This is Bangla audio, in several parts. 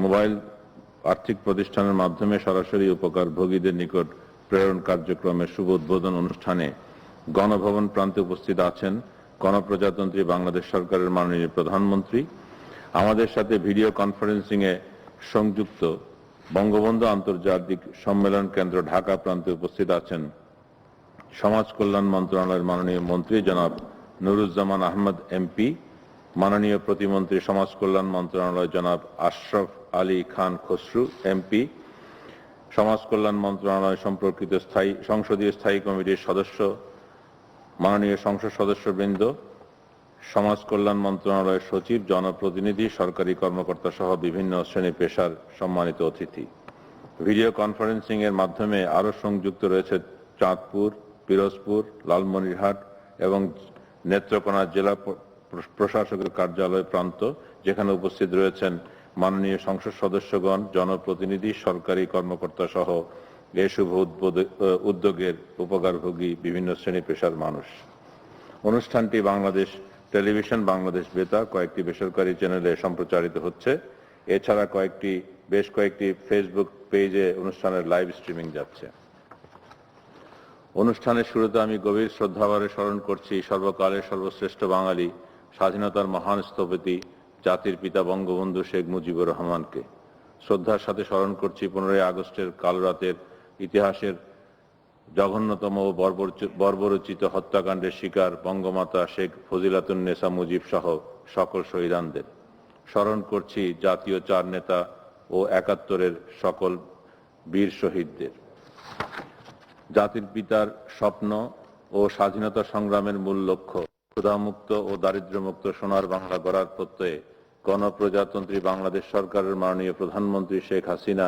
মোবাইল আর্থিক প্রতিষ্ঠানের মাধ্যমে সরাসরি উপকারভোগীদের নিকট প্রেরণ কার্যক্রমের শুভ উদ্বোধন অনুষ্ঠানে গণভবন প্রান্তে উপস্থিত আছেন গণপ্রজাতন্ত্রী বাংলাদেশ সরকারের মাননীয় প্রধানমন্ত্রী। আমাদের সাথে ভিডিও কনফারেন্সিং এ সংযুক্ত বঙ্গবন্ধু আন্তর্জাতিক সম্মেলন কেন্দ্র ঢাকা প্রান্তে উপস্থিত আছেন সমাজ কল্যাণ মন্ত্রণালয়ের মাননীয় মন্ত্রী জনাব নুরুজ্জামান আহমদ এমপি, মাননীয় প্রতিমন্ত্রী সমাজ কল্যাণ মন্ত্রণালয় জনাব আশরাফ আলী খান খসরু এমপি, সমাজ কল্যাণ মন্ত্রণালয় সম্পর্কিত সংসদীয় স্থায়ী কমিটির সদস্য, মাননীয় সংসদ সদস্যবৃন্দ, সমাজ কল্যাণ মন্ত্রণালয়ের সচিব, জনপ্রতিনিধি, সরকারি কর্মকর্তা সহ বিভিন্ন শ্রেণী পেশার সম্মানিত অতিথি। ভিডিও কনফারেন্সিং এর মাধ্যমে আরো সংযুক্ত রয়েছে চাঁদপুর, পিরোজপুর, লালমনিরহাট এবং নেত্রকোনা জেলা প্রশাসকের কার্যালয় প্রান্ত, যেখানে উপস্থিত রয়েছেন মাননীয় সংসদ সদস্যগণ, জনপ্রতিনিধি, সরকারি কর্মকর্তা সহ এই শুভ উদ্যোগের উপকারভোগী বিভিন্ন শ্রেণী পেশার মানুষ। অনুষ্ঠানটি বাংলাদেশ টেলিভিশন, বাংলাদেশ বেতার, কয়েকটি বেসরকারি চ্যানেলে সম্প্রচারিত হচ্ছে। এছাড়া বেশ কয়েকটি ফেসবুক পেজে অনুষ্ঠানের লাইভ স্ট্রিমিং যাচ্ছে। অনুষ্ঠানের শুরুতে আমি গভীর শ্রদ্ধাভরে স্মরণ করছি সর্বকালের সর্বশ্রেষ্ঠ বাঙালি, স্বাধীনতার মহান স্থপতি, জাতির পিতা বঙ্গবন্ধু শেখ মুজিবুর রহমানকে। শ্রদ্ধার সাথে স্মরণ করছি 15 আগস্টের কাল রাতের ইতিহাসের জঘন্যতম ও বর্বরোচিত হত্যাকাণ্ডের শিকার বঙ্গমাতা শেখ ফজিলাতুন্নেসা মুজিব সহ সকল শহীদানদের। স্মরণ করছি জাতীয় 4 নেতা ও 71-এর সকল বীর শহীদদের। জাতির পিতার স্বপ্ন ও স্বাধীনতা সংগ্রামের মূল লক্ষ্য ক্ষুধামুক্ত ও দারিদ্র্যমুক্ত সোনার বাংলা গড়ার প্রত্যয়ে গণপ্রজাতন্ত্রী বাংলাদেশ সরকারের মাননীয় প্রধানমন্ত্রী শেখ হাসিনা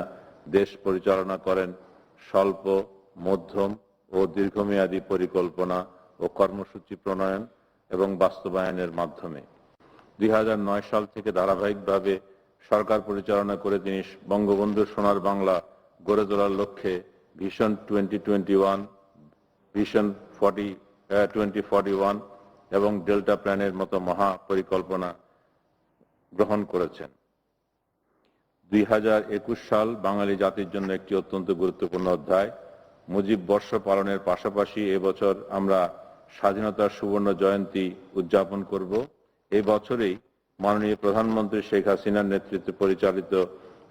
দেশ পরিচালনা করেন স্বল্প, মধ্যম ও দীর্ঘমেয়াদী পরিকল্পনা ও কর্মসূচি প্রণয়ন এবং বাস্তবায়নের মাধ্যমে। 2009 সাল থেকে ধারাবাহিকভাবে সরকার পরিচালনা করে তিনি বঙ্গবন্ধুর সোনার বাংলা গড়ে তোলার লক্ষ্যে ভিশন 2021, ভিশন 2041 এবং ডেল্টা প্ল্যানের মতো মহা পরিকল্পনা গ্রহণ করেছেন। 2021 সাল বাঙালি জাতির জন্য একটি অত্যন্ত গুরুত্বপূর্ণ অধ্যায়। মুজিব বর্ষ পালনের পাশাপাশি এবছর আমরা স্বাধীনতার সুবর্ণ জয়ন্তী উদযাপন করব। এই বছরেই মাননীয় প্রধানমন্ত্রী শেখ হাসিনার নেতৃত্বে পরিচালিত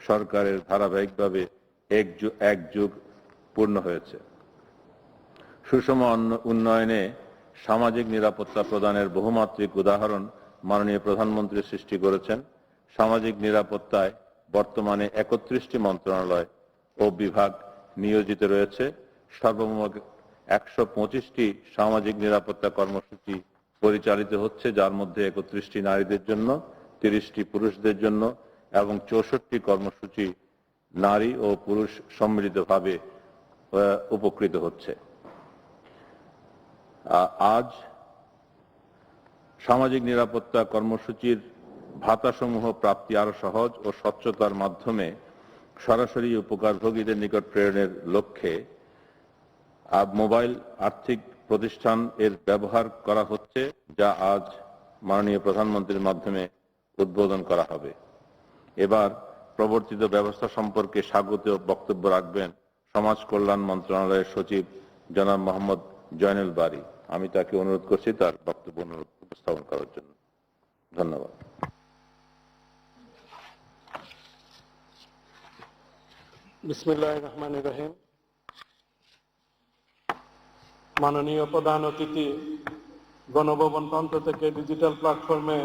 সরকারের ধারাবাহিকভাবে এক যুগ পূর্ণ হয়েছে। সুষম উন্নয়নে সামাজিক নিরাপত্তা প্রদানের বহুমাত্রিক উদাহরণ মাননীয় প্রধানমন্ত্রী সৃষ্টি করেছেন। সামাজিক নিরাপত্তায় বর্তমানে 31টি মন্ত্রণালয় ও বিভাগ নিয়োজিত রয়েছে। সর্বমোট 125টি সামাজিক নিরাপত্তা কর্মসূচি পরিচালিত হচ্ছে, যার মধ্যে 31টি নারীদের জন্য, 30টি পুরুষদের জন্য এবং 64টি কর্মসূচি নারী ও পুরুষ সম্মিলিতভাবে উপকৃত হচ্ছে। আজ সামাজিক নিরাপত্তা কর্মসূচির ভাতাসমূহ প্রাপ্তি আরো সহজ ও স্বচ্ছতার মাধ্যমে সরাসরি উপকারভোগীদের নিকট প্রেরণের লক্ষ্যে মোবাইল আর্থিক প্রতিষ্ঠান এর ব্যবহার করা হচ্ছে, যা আজ মাননীয় প্রধানমন্ত্রীর মাধ্যমে উদ্বোধন করা হবে। এবার প্রবর্তিত ব্যবস্থা সম্পর্কে স্বাগত বক্তব্য রাখবেন সমাজ কল্যাণ মন্ত্রণালয়ের সচিব জনাব মোহাম্মদ জয়নুল বারী। আমি তাকে অনুরোধ করছি তার বক্তব্য উপস্থাপন করার জন্য। ধন্যবাদ। বিসমিল্লাহির রহমানির রহিম। মাননীয় প্রধান অতিথি, গণভবন প্রান্ত থেকে ডিজিটাল প্ল্যাটফর্মে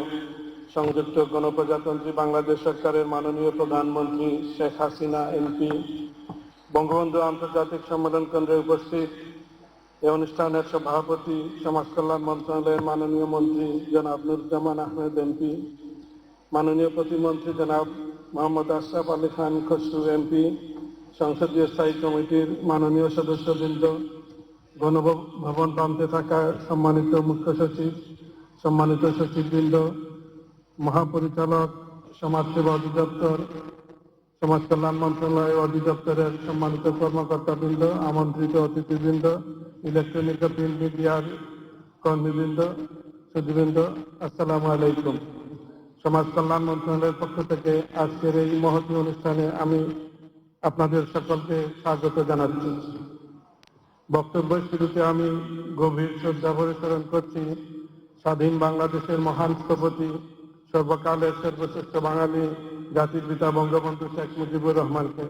সংযুক্ত গণপ্রজাতন্ত্রী বাংলাদেশ সরকারের মাননীয় প্রধানমন্ত্রী শেখ হাসিনা এমপি, বঙ্গবন্ধু আন্তর্জাতিক সম্মেলন কেন্দ্রে উপস্থিত এই অনুষ্ঠানের সভাপতি সমাজ কল্যাণ মন্ত্রণালয়ের মাননীয় মন্ত্রী জনাব নুরুজ্জামান আহমেদ এমপি, মাননীয় প্রতিমন্ত্রী জনাব মোহাম্মদ আশরাফ আলী খান খসরু এমপি, সংসদীয় স্থায়ী কমিটির মাননীয় সদস্যবৃন্দ, গণভবন প্রান্তে থাকা সম্মানিত মুখ্য সচিব, সম্মানিত সচিববৃন্দ, মহাপরিচালক, সমাজসেবা অধিদপ্তর, সমাজ কল্যাণ মন্ত্রণালয় অধিদপ্তরের সম্মানিত কর্মকর্তাবৃন্দ, আমন্ত্রিত অতিথিবৃন্দ, ইলেকট্রনিক ও প্রিন্ট মিডিয়ার কর্মীবৃন্দ, সুধীবৃন্দ, আসসালামু আলাইকুম। সমাজ কল্যাণ মন্ত্রণালয়ের পক্ষ থেকে আজকের এই মহতী অনুষ্ঠানে আমি আপনাদের সকলকে স্বাগত জানাচ্ছি। বক্তব্যের শুরুতে আমি গভীর শ্রদ্ধা ভরে স্মরণ করছি স্বাধীন বাংলাদেশের মহান স্থপতি, সর্বকালের সর্বশ্রেষ্ঠ বাঙালি জাতির পিতা বঙ্গবন্ধু শেখ মুজিবুর রহমানকে।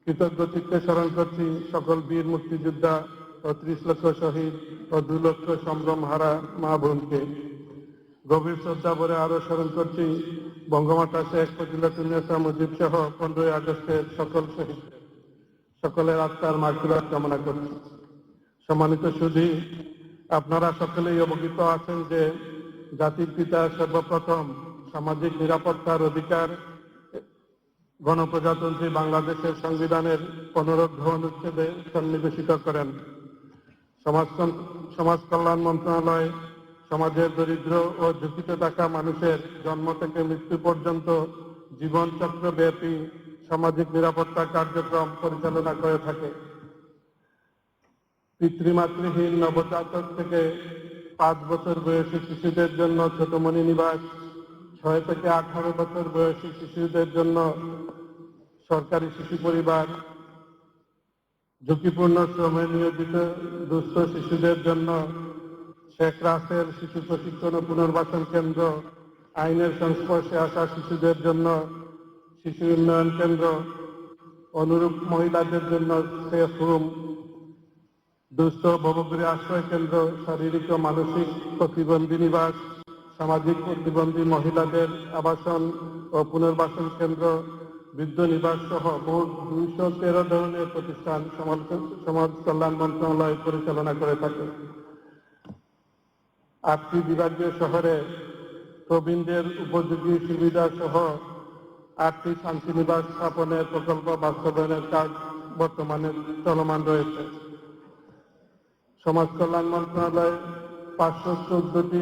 কৃতজ্ঞ চিত্তে স্মরণ করছি সকল বীর মুক্তিযোদ্ধা ও ৩০ লক্ষ শহীদ ও ২ লক্ষ সম্ভ্রমহারা মা বোনকে। গভীর শ্রদ্ধা ভরে আরো স্মরণ করছি বঙ্গমাতা শেখ ফজিলাতুন্নেসা মুজিব সহ 15ই আগস্টের সকল শহীদ, সকলের আত্মার মাগফিরাত কামনা করছি। সম্মানিত সুধী, আপনারা সকলেই অবগত আছেন যে জাতির পিতা সর্বপ্রথম সামাজিক নিরাপত্তার অধিকার গণপ্রজাতন্ত্রী বাংলাদেশের সংবিধানের 15 অনুচ্ছেদে সন্নিবেশিত করেন। সমাজ কল্যাণ মন্ত্রণালয় সমাজের দরিদ্র ও ঝুঁকিতে থাকা মানুষের জন্ম থেকে মৃত্যু পর্যন্ত জীবনচক্র ব্যাপী সামাজিক নিরাপত্তা কার্যক্রম পরিচালনা করে থাকে। পিতৃমাতৃহীন নবজাতক থেকে 5 বছর বয়সী শিশুদের জন্য ছোটমণি নিবাস, 6 থেকে 18 বছর বয়সী শিশুদের জন্য সরকারি শিশু পরিবার, ঝুঁকিপূর্ণ শ্রমে নিয়োজিত দুস্থ শিশুদের জন্য শেখ রাসেল শিশু প্রশিক্ষণ ও পুনর্বাসন কেন্দ্র, আইনের সংস্পর্শে আসা শিশুদের জন্য শিশু উন্নয়ন কেন্দ্র, অনুরূপ মহিলাদের জন্য সেফ রুম, দুস্থ ভবঘুরে আশ্রয় কেন্দ্র, শারীরিক ও মানসিক প্রতিবন্ধী নিবাস, সামাজিক প্রতিবন্ধী মহিলাদের আবাসন ও পুনর্বাসন কেন্দ্র, বৃদ্ধ নিবাস সহ মোট 213 ধরনের প্রতিষ্ঠান সমাজ কল্যাণ মন্ত্রণালয় পরিচালনা করে থাকে। 8টি বিভাগীয় শহরে প্রবীণদের উপযোগী সুবিধা সহ 8টি শান্তিনিবাস স্থাপনের প্রকল্প বাস্তবায়নের কাজ বর্তমানে চলমান রয়েছে। সমাজ কল্যাণ মন্ত্রণালয় 514টি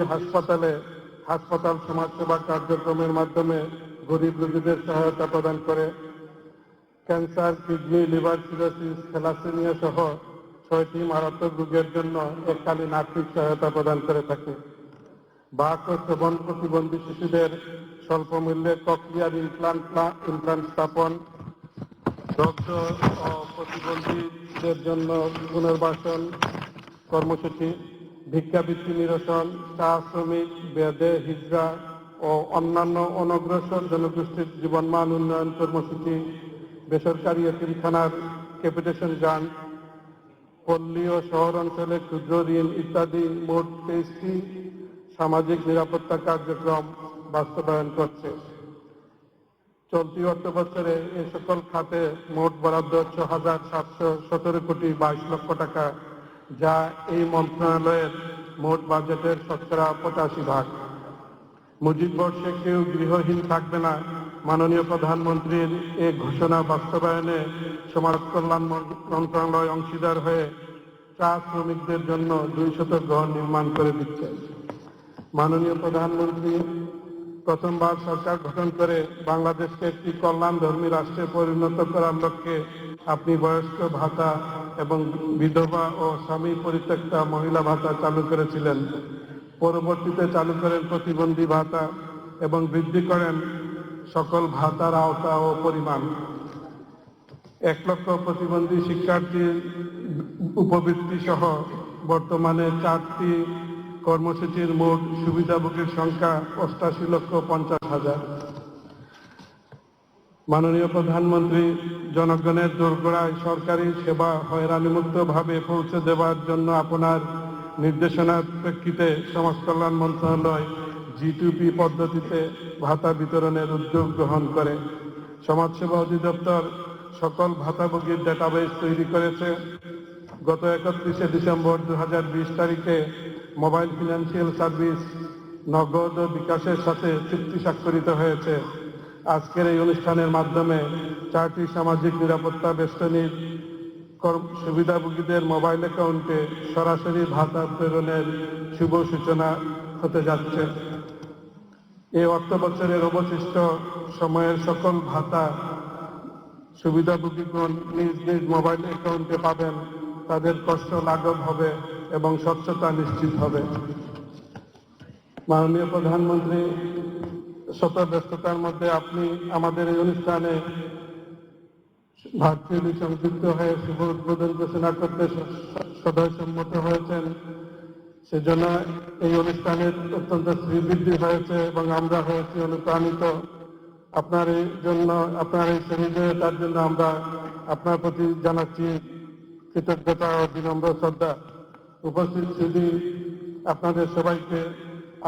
হাসপাতাল সমাজসেবা কার্যক্রমের মাধ্যমে গরিব রোগীদের সহায়তা প্রদান করে। Cancer, kidney, liver cirrhosis, thalassaemia সহ 6টি মারাত্মক রোগের জন্য এককালীন আর্থিক সহায়তা প্রদান করে থাকে। বাক ও শ্রবণ প্রতিবন্ধী শিশুদের স্বল্প মূল্যে ককলিয়ার ইমপ্লান্ট স্থাপন, দগ্ধ ও প্রতিবন্ধীদের জন্য পুনর্বাসন কর্মসূচি, ভিক্ষাবৃত্তি নিরসন, চা শ্রমিক, বেদে হিজড়া ও অন্যান্য অনগ্রসর জনগোষ্ঠীর জীবনমান উন্নয়ন কর্মসূচি, বেসরকারি এতিমখানার ক্যাপিটেশন গ্রান্ট, পল্লী ও শহর অঞ্চলে ক্ষুদ্র ঋণ ইত্যাদি মোট 23টি সামাজিক নিরাপত্তা কার্যক্রম বাস্তবায়ন করছে। চলতি অর্থ বছরে এই সকল খাতে মোট বরাদ্দ 6,717 কোটি 22 লক্ষ টাকা, যা এই মন্ত্রণালয়ের মোট বাজেটের 85%। মুজিব বর্ষে কেউ গৃহহীন থাকবে না মাননীয় প্রধানমন্ত্রীর এই ঘোষণা বাস্তবায়নে সমাজ কল্যাণ মন্ত্রণালয় অংশীদার হয়ে চা শ্রমিকদের জন্য 200 ঘর নির্মাণ করে দিচ্ছে। মাননীয় প্রধানমন্ত্রী প্রথমবার সরকার গঠন করে বাংলাদেশকে একটি কল্যাণধর্মী রাষ্ট্রে পরিণত করার লক্ষ্যে আপনি বয়স্ক ভাতা এবং বিধবা ও স্বামী পরিত্যক্তা মহিলা ভাতা চালু করেছিলেন। পরবর্তীতে চালু করেন প্রতিবন্ধী ভাতা এবং বৃদ্ধি করেন সকল ভাতার আওতা ও পরিমাণ। 1 লক্ষ প্রতিবন্ধী শিক্ষার্থীর উপবৃত্তি সহ বর্তমানে 4টি কর্মসূচির মোট সুবিধাভোগীর সংখ্যা 88,50,000। মাননীয় প্রধানমন্ত্রী জনগণের দোরগোড়ায় সরকারি সেবা হয়রানিমুক্ত ভাবে পৌঁছে দেওয়ার জন্য আপনার নির্দেশনার প্রেক্ষিতে সমাজ কল্যাণ মন্ত্রণালয় G2P পদ্ধতিতে ভাতা বিতরণের উদ্যোগ গ্রহণ করে। সমাজসেবা অধিদপ্তর সকল ভাতাভোগীর ডেটাবেস তৈরি করেছে। গত 31শে ডিসেম্বর 2020 তারিখে মোবাইল ফিনান্সিয়াল সার্ভিস নগদ ও বিকাশের সাথে চুক্তি স্বাক্ষরিত হয়েছে। আজকের এই অনুষ্ঠানের মাধ্যমে 4টি সামাজিক নিরাপত্তা বেষ্টনীর সুবিধাভোগীদের মোবাইল অ্যাকাউন্টে সরাসরি ভাতা প্রেরণের শুভ সূচনা হতে যাচ্ছে। এই অর্থ বছরের অবশিষ্ট সময়ের সকল ভাতা সুবিধাভোগীগণ নিজ নিজ মোবাইল অ্যাকাউন্টে পাবেন। তাদের কষ্ট লাঘব হবে এবং স্বচ্ছতা নিশ্চিত হবে। মাননীয় প্রধানমন্ত্রী শত ব্যস্ততার মধ্যে আপনি আমাদের এই অনুষ্ঠানে ভার্চুয়ালি সংযুক্ত হয়ে শুভ উদ্বোধন ঘোষণা করতে সদয় সম্মত হয়েছেন। সেজন্য এই অনুষ্ঠানের অত্যন্ত শ্রীবৃদ্ধি হয়েছে এবং আমরা হয়েছি অনুপ্রাণিত। আপনার এই জন্য, আপনার এই সহযোগিতার জন্য আমরা আপনার প্রতি জানাচ্ছি কৃতজ্ঞতা ও বিনম্র শ্রদ্ধা। উপস্থিত সুধী আপনাদের সবাইকে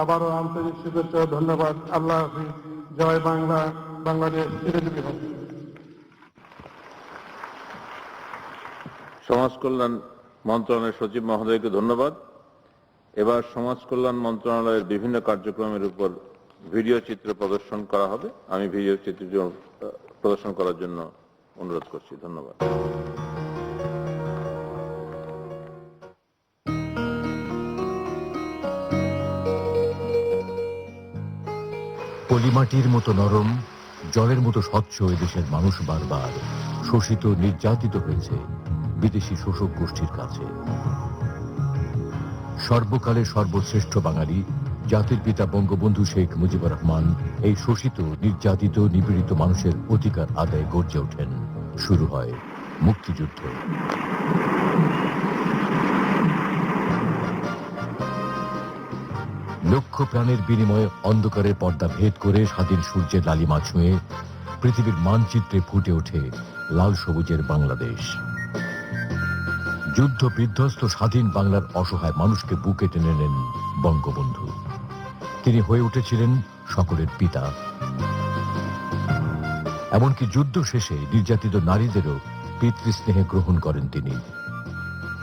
আবারও আন্তরিক শুভেচ্ছা ও ধন্যবাদ। আল্লাহ হাফিজ। জয় বাংলা। বাংলাদেশ চিরজীবী হোক। সমাজ কল্যাণ মন্ত্রণালয়ের সচিব মহোদয়কে ধন্যবাদ। এবার সমাজ কল্যাণ মন্ত্রণালয়ের বিভিন্ন কার্যক্রমের উপর ভিডিও চিত্র প্রদর্শন করা হবে। আমি ভিডিও চিত্র প্রদর্শন করার জন্য অনুরোধ করছি। ধন্যবাদ। পলিমাটির মতো নরম, জলের মতো স্বচ্ছ এদেশের মানুষ বারবার শোষিত, নির্যাতিত হয়েছে বিদেশি শোষক গোষ্ঠীর কাছে। সর্বকালের সর্বশ্রেষ্ঠ বাঙালি জাতির পিতা বঙ্গবন্ধু শেখ মুজিবুর রহমান এই শোষিত, নির্যাতিত, নিপীড়িত মানুষের অধিকার আদায়ে গর্জে ওঠেন। শুরু হয় মুক্তিযুদ্ধ। লক্ষ প্রাণের বিনিময়ে অন্ধকারের পর্দা ভেদ করে স্বাধীন সূর্যের লালিমা ছুঁয়ে পৃথিবীর মানচিত্রে ফুটে ওঠে লাল সবুজের বাংলাদেশ। যুদ্ধ বিধ্বস্ত স্বাধীন বাংলার অসহায় মানুষকে বুকে টেনে নেন বঙ্গবন্ধু। তিনি হয়ে উঠেছিলেন সকলের পিতা। এমনকি যুদ্ধ শেষে নির্যাতিত নারীদেরও পিতৃস্নেহে গ্রহণ করেন তিনি।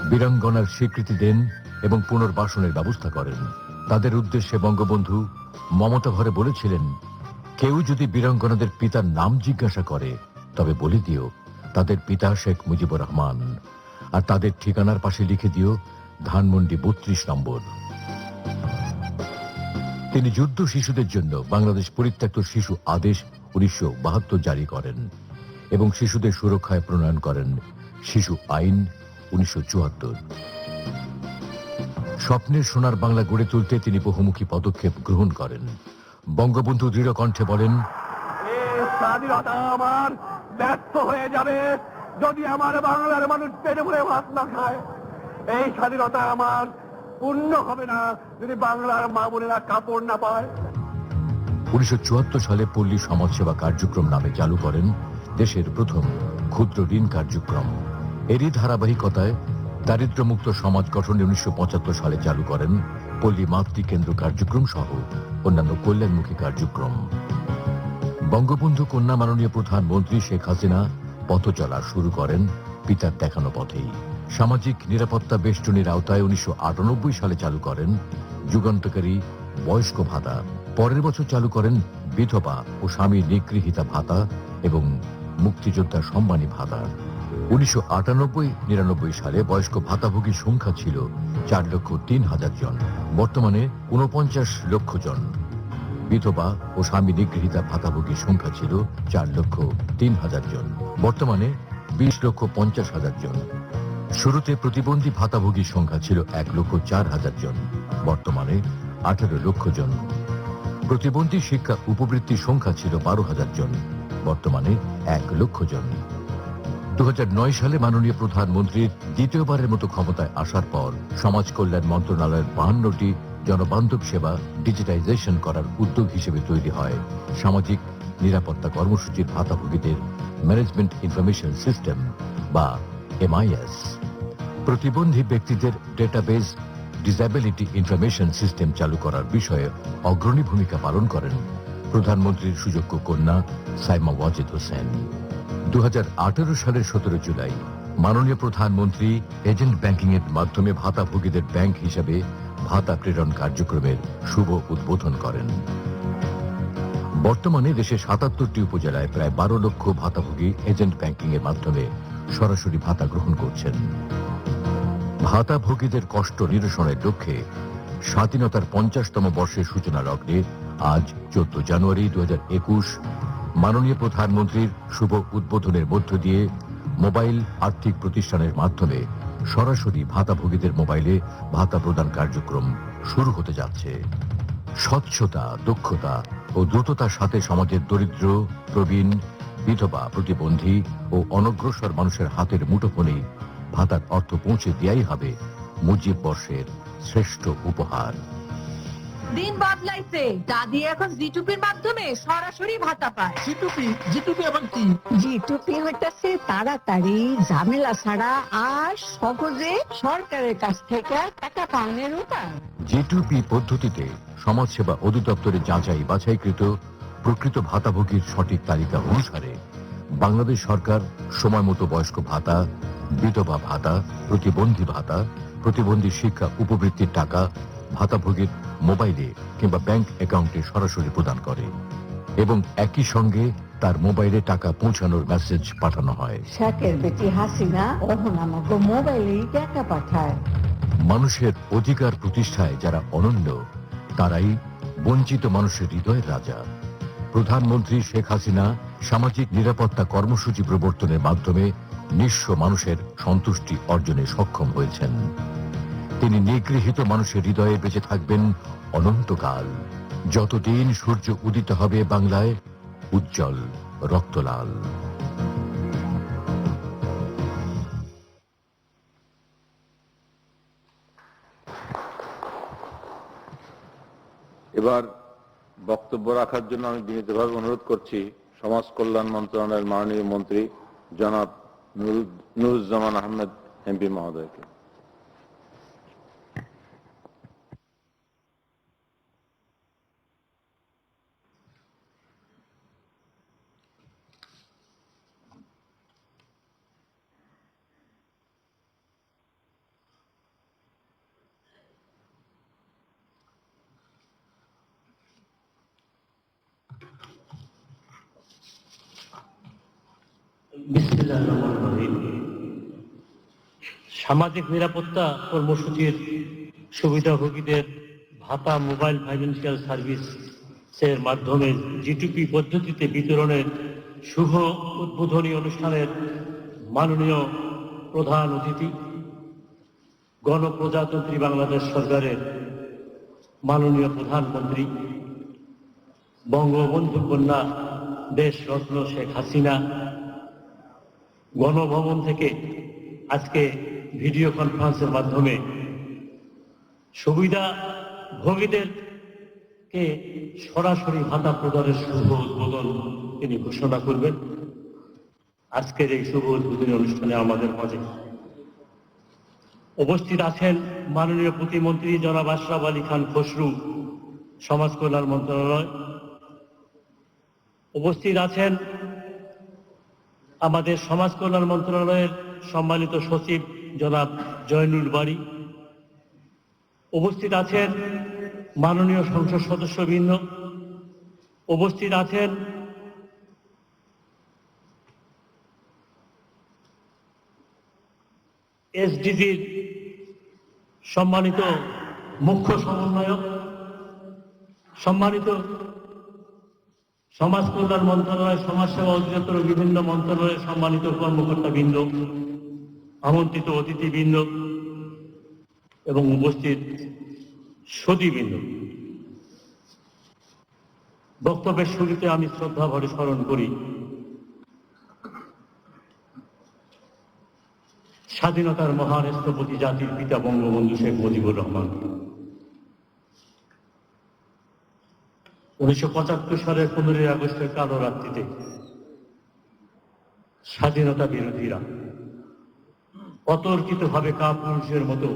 বীরাঙ্গনার স্বীকৃতি দেন এবং পুনর্বাসনের ব্যবস্থা করেন। তাদের উদ্দেশ্যে বঙ্গবন্ধু মমতা ভরে বলেছিলেন, কেউ যদি বীরাঙ্গনাদের পিতার নাম জিজ্ঞাসা করে তবে বলে দিও তাদের পিতা শেখ মুজিবুর রহমান, আর তাদের ঠিকানার পাশে লিখে দিও ধানমন্ডি 32 নম্বর। তিনি যুদ্ধ শিশুদের জন্য বাংলাদেশ পরিত্যক্ত শিশু আদেশ 1972 জারি করেন এবং শিশুদের সুরক্ষায় প্রণয়ন করেন শিশু আইন 1974। স্বপ্নের সোনার বাংলা গড়ে তুলতে তিনি বহুমুখী পদক্ষেপ গ্রহণ করেন। বঙ্গবন্ধু দৃঢ় কণ্ঠে বলেন, স্বাধীনতা আমার ব্যর্থ হয়ে যাবে যদি আমার বাংলার মানুষ পেটে ভরে ভাত না খায়। এই স্বাধীনতা আমার পূর্ণ হবে না যদি বাংলার মা বোনেরা কাপড় না পায়। 1974 সালে পল্লী সমাজসেবা কার্যক্রম নামে চালু করেন দেশের প্রথম ক্ষুদ্র ঋণ কার্যক্রম। এরই ধারাবাহিকতায় দারিদ্র্যমুক্ত সমাজ গঠনে 1975 সালে চালু করেন পল্লী মাতৃকেন্দ্র কার্যক্রম সহ অন্যান্য কল্যাণমুখী কার্যক্রম। বঙ্গবন্ধু কন্যা মাননীয় প্রধানমন্ত্রী শেখ হাসিনা পথ চলা শুরু করেন পিতার দেখানো পথেই। সামাজিক নিরাপত্তা বেষ্টনীর আওতায় 1998 সালে চালু করেন যুগান্তকারী বয়স্ক ভাতা। পরের বছর চালু করেন বিধবা ও স্বামী নিগৃহীতা ভাতা এবং মুক্তিযোদ্ধা সম্মানী ভাতা। 1998-99 সালে বয়স্ক ভাতাভোগী সংখ্যা ছিল 4,03,000 জন, বর্তমানে 49 লক্ষ জন। বিধবা ও স্বামী নিগৃহীতা ভাতাভোগী সংখ্যা ছিল 4,03,000 জন, বর্তমানে 20,50,000 জন। শুরুতে প্রতিবন্ধী ভাতাভোগী সংখ্যা ছিল 1,04,000 জন, বর্তমানে 18 লক্ষ জন। প্রতিবন্ধী শিক্ষা উপবৃত্তির সংখ্যা ছিল 12,000 জন, বর্তমানে 1 লক্ষ জন। 2009 সালে মাননীয় প্রধানমন্ত্রীর দ্বিতীয়বারের মতো ক্ষমতায় আসার পর সমাজ কল্যাণ মন্ত্রণালয়ের 52টি জনবান্ধব সেবা ডিজিটাইজেশন করার উদ্যোগ হিসেবে তৈরি হয় সামাজিক নিরাপত্তা কর্মসূচির ভাতাভোগীদের ম্যানেজমেন্ট ইনফরমেশন সিস্টেম বা MIS। প্রতিবন্ধী ব্যক্তিদের ডেটাবেজ ডিসএবিলিটি ইনফরমেশন সিস্টেম চালু করার বিষয়ে অগ্রণী ভূমিকা পালন করেন প্রধানমন্ত্রীর সুযোগ্য কন্যা সাইমা ওয়াজেদ হোসেন। 2018 সালের 17 জুলাই মাননীয় প্রধানমন্ত্রী এজেন্ট ব্যাংকিং এর মাধ্যমে ভাতাভোগীদের ব্যাংক হিসাবে ভাতা প্রেরণ কার্যক্রমের শুভ উদ্বোধন করেন। বর্তমানে দেশে 77টি উপজেলায় প্রায় 12 লক্ষ ভাতাভোগী এজেন্ট ব্যাংকিং এর মাধ্যমে সরাসরি ভাতা গ্রহণ করছেন। ভাতাভোগীদের কষ্ট নিরসনের লক্ষ্যে স্বাধীনতার 50তম বর্ষের সূচনা লগ্নে আজ 14 জানুয়ারি 2021 মাননীয় প্রধানমন্ত্রীর শুভ উদ্বোধনের মধ্য দিয়ে মোবাইল আর্থিক প্রতিষ্ঠানের মাধ্যমে সরাসরি ভাতাভোগীদের মোবাইলে ভাতা প্রদান কার্যক্রম শুরু হতে যাচ্ছে। স্বচ্ছতা, দক্ষতা ও দ্রুততার সাথে সমাজের দরিদ্র, প্রবীণ, বিধবা, প্রতিবন্ধী ও অনগ্রসর মানুষের হাতের মুঠোফোনে ভাতার অর্থ পৌঁছে দেয়াই হবে মুজিব বর্ষের শ্রেষ্ঠ উপহার। দিন বদলাইছে, দাদি এখন জিটুপির মাধ্যমে সরাসরি ভাতা পায়। জিটুপি আবার কি? জিটুপি হইতেছে তাড়াতাড়ি, ঝামেলা ছাড়া আর সহজে সরকারের কাছ থেকে টাকা পাওয়ার উপায়। জিটুপি পদ্ধতিতে সমাজসেবা অধিদপ্তরে যাচাই বাছাইকৃত প্রকৃত ভাতাভোগীর সঠিক তালিকা অনুসারে বাংলাদেশ সরকার সময় মতো বয়স্ক ভাতা, বিধবা ভাতা, প্রতিবন্ধী ভাতা, প্রতিবন্ধী শিক্ষা উপবৃত্তির টাকা ভাতাভোগীর মোবাইলে কিংবা ব্যাংক অ্যাকাউন্টে সরাসরি প্রদান করে এবং একই সঙ্গে তার মোবাইলে টাকা পৌঁছানোর মেসেজ পাঠানো হয়। শেখের বেটি হাসিনা ওহন আমাকে মোবাইলেই টাকা পাঠায়। মানুষের অধিকার প্রতিষ্ঠায় যারা অনন্য, তারাই বঞ্চিত মানুষের হৃদয়ের রাজা। প্রধানমন্ত্রী শেখ হাসিনা সামাজিক নিরাপত্তা কর্মসূচি প্রবর্তনের মাধ্যমে নিঃস্ব মানুষের সন্তুষ্টি অর্জনে সক্ষম হয়েছেন। তিনি নিগৃহীত মানুষের হৃদয়ে বেঁচে থাকবেন অনন্তকাল। যতদিন সূর্য উদিত হবে বাংলায়, উজ্জ্বল রক্তলাল। এবার বক্তব্য রাখার জন্য আমি বিনীতভাবে অনুরোধ করছি সমাজ কল্যাণ মন্ত্রণালয়ের মাননীয় মন্ত্রী জনাব নুরুজ্জামান আহমেদ এমপি মহোদয়কে। বিসমিল্লাহির রহমানির রহিম। সামাজিক নিরাপত্তা কর্মসূচির সুবিধাভোগীদের ভাতা মোবাইল ফাইন্যান্সিয়াল সার্ভিসের মাধ্যমে জিটুপি পদ্ধতিতে বিতরণের শুভ উদ্বোধনী অনুষ্ঠানের মাননীয় প্রধান অতিথি গণপ্রজাতন্ত্রী বাংলাদেশ সরকারের মাননীয় প্রধানমন্ত্রী বঙ্গবন্ধু কন্যা দেশরত্ন শেখ হাসিনা গণভবন থেকে আজকে ভিডিও কনফারেন্সের মাধ্যমে সুবিধাভোগীদেরকে সরাসরি ভাতা প্রদানের শুভ উদ্বোধন তিনি ঘোষণা করবেন। আজকের এই শুভ উদ্বোধনী অনুষ্ঠানে আমাদের মাঝে উপস্থিত আছেন মাননীয় প্রতিমন্ত্রী জনাব আশরাফ আলী খান খসরু, সমাজ কল্যাণ মন্ত্রণালয়। উপস্থিত আছেন আমাদের সমাজ কল্যাণ মন্ত্রণালয়ের সম্মানিত সচিব জনাব জয়নুল বারী। উপস্থিত আছেন মাননীয় সংসদ সদস্যবৃন্দ। উপস্থিত আছেন এসডিজির সম্মানিত মুখ্য সমন্বয়ক, সম্মানিত সমাজ কল্যাণ মন্ত্রণালয়, সমাজসেবা অধিদপ্তর, বিভিন্ন মন্ত্রণালয়ের সম্মানিত কর্মকর্তাবৃন্দ, আমন্ত্রিত অতিথিবৃন্দ এবং উপস্থিত সতীবৃন্দ। বক্তব্যের শুরুতে আমি শ্রদ্ধা ভরে স্মরণ করি স্বাধীনতার মহান স্থপতি জাতির পিতা বঙ্গবন্ধু শেখ মুজিবুর রহমান। 1975 সালের 15 আগস্টের কালো রাত্রিতে স্বাধীনতা বিরোধীরা অতর্কিতভাবে কাপুরুষের মতো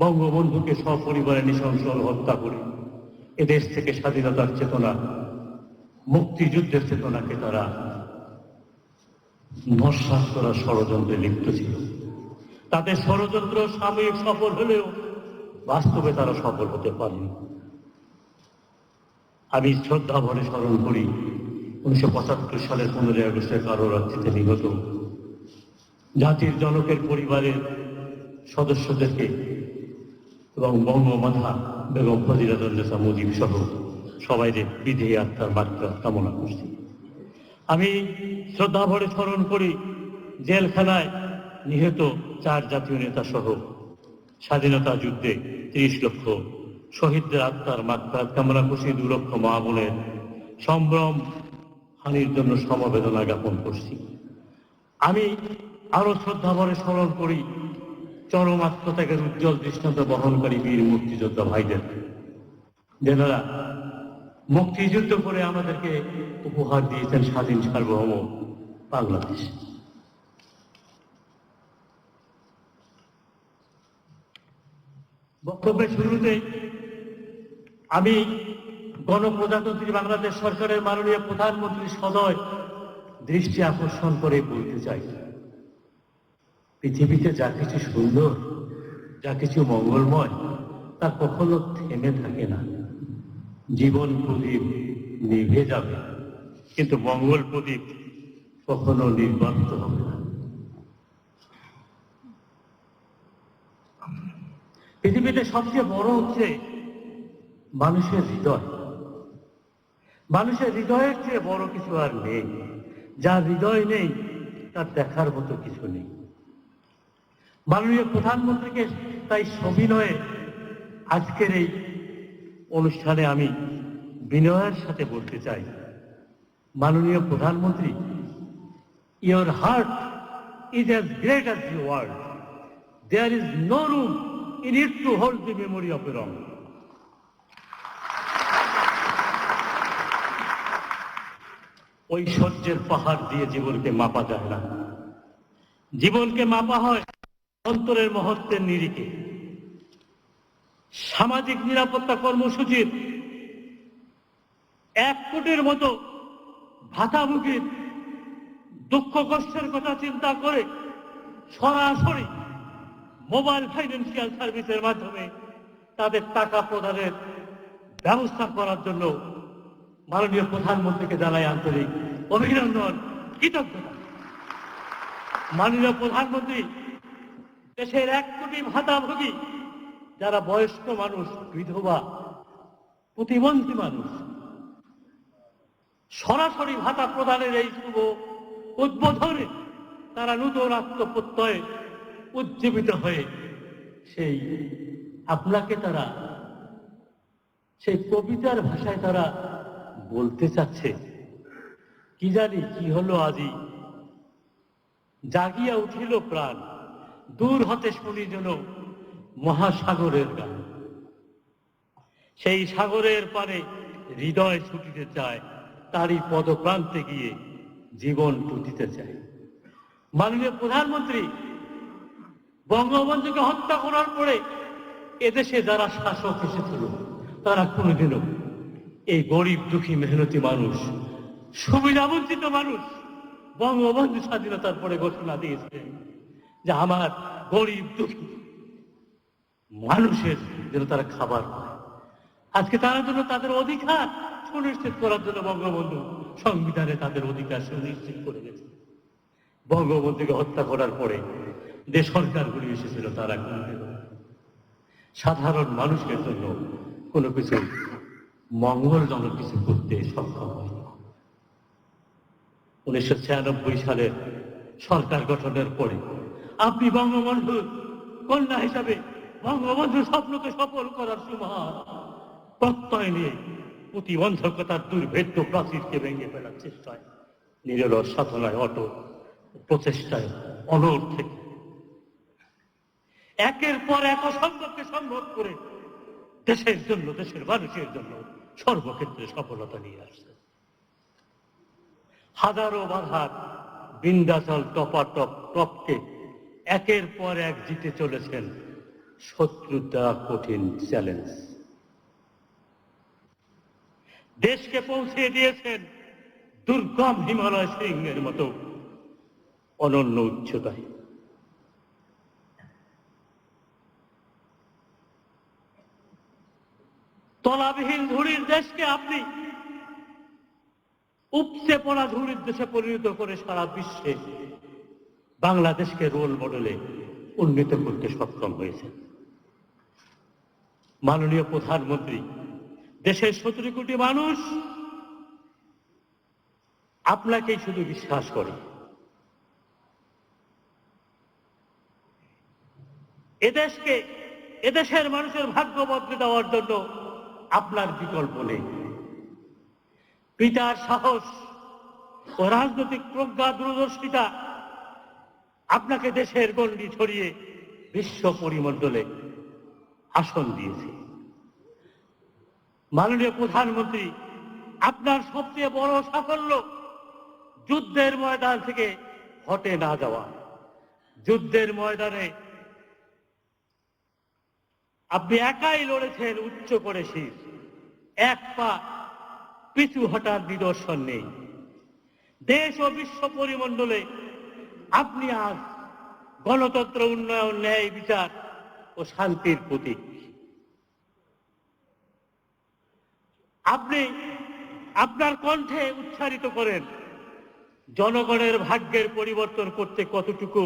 বঙ্গবন্ধুকে সপরিবারে নৃশংস হত্যা করে এদেশ থেকে স্বাধীনতার চেতনা, মুক্তিযুদ্ধের চেতনাকে তারা নস্যাৎ করার ষড়যন্ত্রে লিপ্ত ছিল। তাদের ষড়যন্ত্র সাময়িক সফল হলেও বাস্তবে তারা সফল হতে পারেনি। আমি শ্রদ্ধা ভরে স্মরণ করি 1975 সালের 15 আগস্টের কালো রাত্রিতে নিহত জাতির জনকের পরিবারের সদস্যদেরকে এবং বঙ্গমাতা বেগম ফজিলাতুন্নেসা মুজিব সহ সবাইদের বিদেহী আত্মার মাত্রা কামনা করছি। আমি শ্রদ্ধা ভরে স্মরণ করি জেলখানায় নিহত 4 জাতীয় নেতা সহ স্বাধীনতা যুদ্ধে 30 লক্ষ শহীদদের আত্মার মাগফিরাত কামনা করছি। 2 লক্ষ মা বোনের সম্ভ্রম হানির জন্য সমবেদনা জ্ঞাপন করছি। আমি আরো শ্রদ্ধা ভরে স্মরণ করি চরম আত্মত্যাগের উজ্জ্বল দৃষ্টান্ত বহনকারী বীর মুক্তিযোদ্ধা ভাইদের, যারা মুক্তিযুদ্ধ করে আমাদেরকে উপহার দিয়েছেন স্বাধীন সার্বভৌম বাংলাদেশ। বক্তব্যের শুরুতে আমি গণপ্রজাতন্ত্রী বাংলাদেশ সরকারের মাননীয় প্রধানমন্ত্রী সদয় দৃষ্টি আকর্ষণ করে বলতে চাই, পৃথিবীতে যা কিছু সুন্দর, যা কিছু মঙ্গলময়, তা কখনো থেমে থাকে না। জীবন প্রদীপ নিভে যাবে, কিন্তু মঙ্গল প্রদীপ কখনো নির্বাপিত হবে না। পৃথিবীতে সবচেয়ে বড় হচ্ছে মানুষের হৃদয়। মানুষের হৃদয়ের চেয়ে বড় কিছু আর নেই। যার হৃদয় নেই তার দেখার মতো কিছু নেই। মাননীয় প্রধানমন্ত্রীকে তাই সবিনয়ে আজকের এই অনুষ্ঠানে আমি বিনয়ের সাথে বলতে চাই, মাননীয় প্রধানমন্ত্রী, your heart is as great as your world. There is no room in it to hold the memory of a wrong. ঐশ্বর্যের পাহাড় দিয়ে জীবনকে মাপা যায় না। জীবনকে মাপা হয় অন্তরের মহত্বের নিরিখে। সামাজিক নিরাপত্তা কর্মসূচির 1 কোটির মতো ভাতাভোগীর দুঃখ কষ্টের কথা চিন্তা করে সরাসরি মোবাইল ফাইন্যান্সিয়াল সার্ভিসের মাধ্যমে তাদের টাকা প্রদানের ব্যবস্থা করার জন্য মাননীয় প্রধানমন্ত্রীকে জানাই আন্তরিক অভিনন্দন, কৃতজ্ঞতা। মাননীয় প্রধানমন্ত্রী দেশের 1 কোটি ভাতাভোগী যারা বয়স্ক মানুষ, বিধবা, প্রতিবন্ধী মানুষ, সরাসরি ভাতা প্রদানের এই শুভ উদ্বোধনে তারা নতুন আত্মপ্রত্যয়ে উজ্জীবিত হয়ে সেই আপনাকে তারা সেই কবিতার ভাষায় তারা বলতে চাচ্ছে, কি জানি কি হলো আজি, জাগিয়া উঠিল প্রাণ, দূর হতে শুনি যেন মহাসাগরের গান। সেই সাগরের পারে হৃদয় ছুটিতে চায়, তারই পদপ্রান্তে গিয়ে জীবন টুটিতে চায়। মাননীয় প্রধানমন্ত্রী, বঙ্গবন্ধুকে হত্যা করার পরে এদেশে যারা শাসক এসেছিল তারা কোনোদিনও এই গরিব দুঃখী মেহনতি মানুষ, সুবিধাবঞ্চিত মানুষ, বঙ্গবন্ধু স্বাধীনতার পরে ঘোষণা দিয়েছিলেন যে আমার গরিব দুঃখী মানুষের যেন তারা খাবার পায়। আজকে তারা জন্য তাদের অধিকার সুনিশ্চিত করার জন্য বঙ্গবন্ধু সংবিধানে তাদের অধিকার সুনিশ্চিত করে গেছে। বঙ্গবন্ধুকে হত্যা করার পরে যে সরকারগুলি এসেছিল তারা সাধারণ মানুষের জন্য কোনো কিছু মঙ্গলজনক কিছু করতে সক্ষম হয়নি। 1996 সালের সরকার গঠনের পরে আপনি বঙ্গবন্ধুর কন্যা হিসাবে বঙ্গবন্ধুর স্বপ্নকে সফল করার সুমহান প্রত্যয় নিয়ে প্রতিবন্ধকতার দুর্ভেদ্য প্রাচীরকে ভেঙে ফেলার চেষ্টায়, নিরলস সাধনায়, অটল প্রচেষ্টায় অনড় থেকে একের পর এক অসম্ভবকে সম্ভব করে দেশের জন্য, দেশের মানুষের জন্য সর্বক্ষেত্রে সফলতা নিয়ে আসছে। হাজারো বাধার বিন্ধ্যাচল টপাটপ টপকে একের পর এক জিতে চলেছেন শত্রুর দ্বারা কঠিন চ্যালেঞ্জ। দেশকে পৌঁছে দিয়েছেন দুর্গম হিমালয় শৃঙ্গের মতো অনন্য উচ্চতায়। তলাবিহীন ধুড়ির দেশকে আপনি উপচে পড়া ধুড়ির দেশে পরিণত করে সারা বিশ্বে বাংলাদেশকে রোল মডেলে উন্নীত করতে সক্ষম হয়েছে। মাননীয় প্রধানমন্ত্রী, দেশের 17 কোটি মানুষ আপনাকেই শুধু বিশ্বাস করে। এদেশকে এদেশের মানুষের ভাগ্য বদলে দেওয়ার জন্য আপনার বিকল্প নেই। পিতার সাহস ও রাজনৈতিক প্রজ্ঞা দূরদর্শিতা আপনাকে দেশের গণ্ডি ছড়িয়ে বিশ্ব পরিমণ্ডলে আসন দিয়েছে। মাননীয় প্রধানমন্ত্রী, আপনার সবচেয়ে বড় সাফল্য যুদ্ধের ময়দান থেকে হটে না যাওয়া। যুদ্ধের ময়দানে আপনি একাই লড়েছেন উচ্চ করে শির, এক পা পিছু হটার নিদর্শন নেই। দেশ ও বিশ্ব পরিমণ্ডলে আপনি আজ গণতন্ত্র, উন্নয়ন, ন্যায় বিচার ও শান্তির প্রতীক। আপনি আপনার কণ্ঠে উচ্চারিত করেন জনগণের ভাগ্যের পরিবর্তন করতে কতটুকু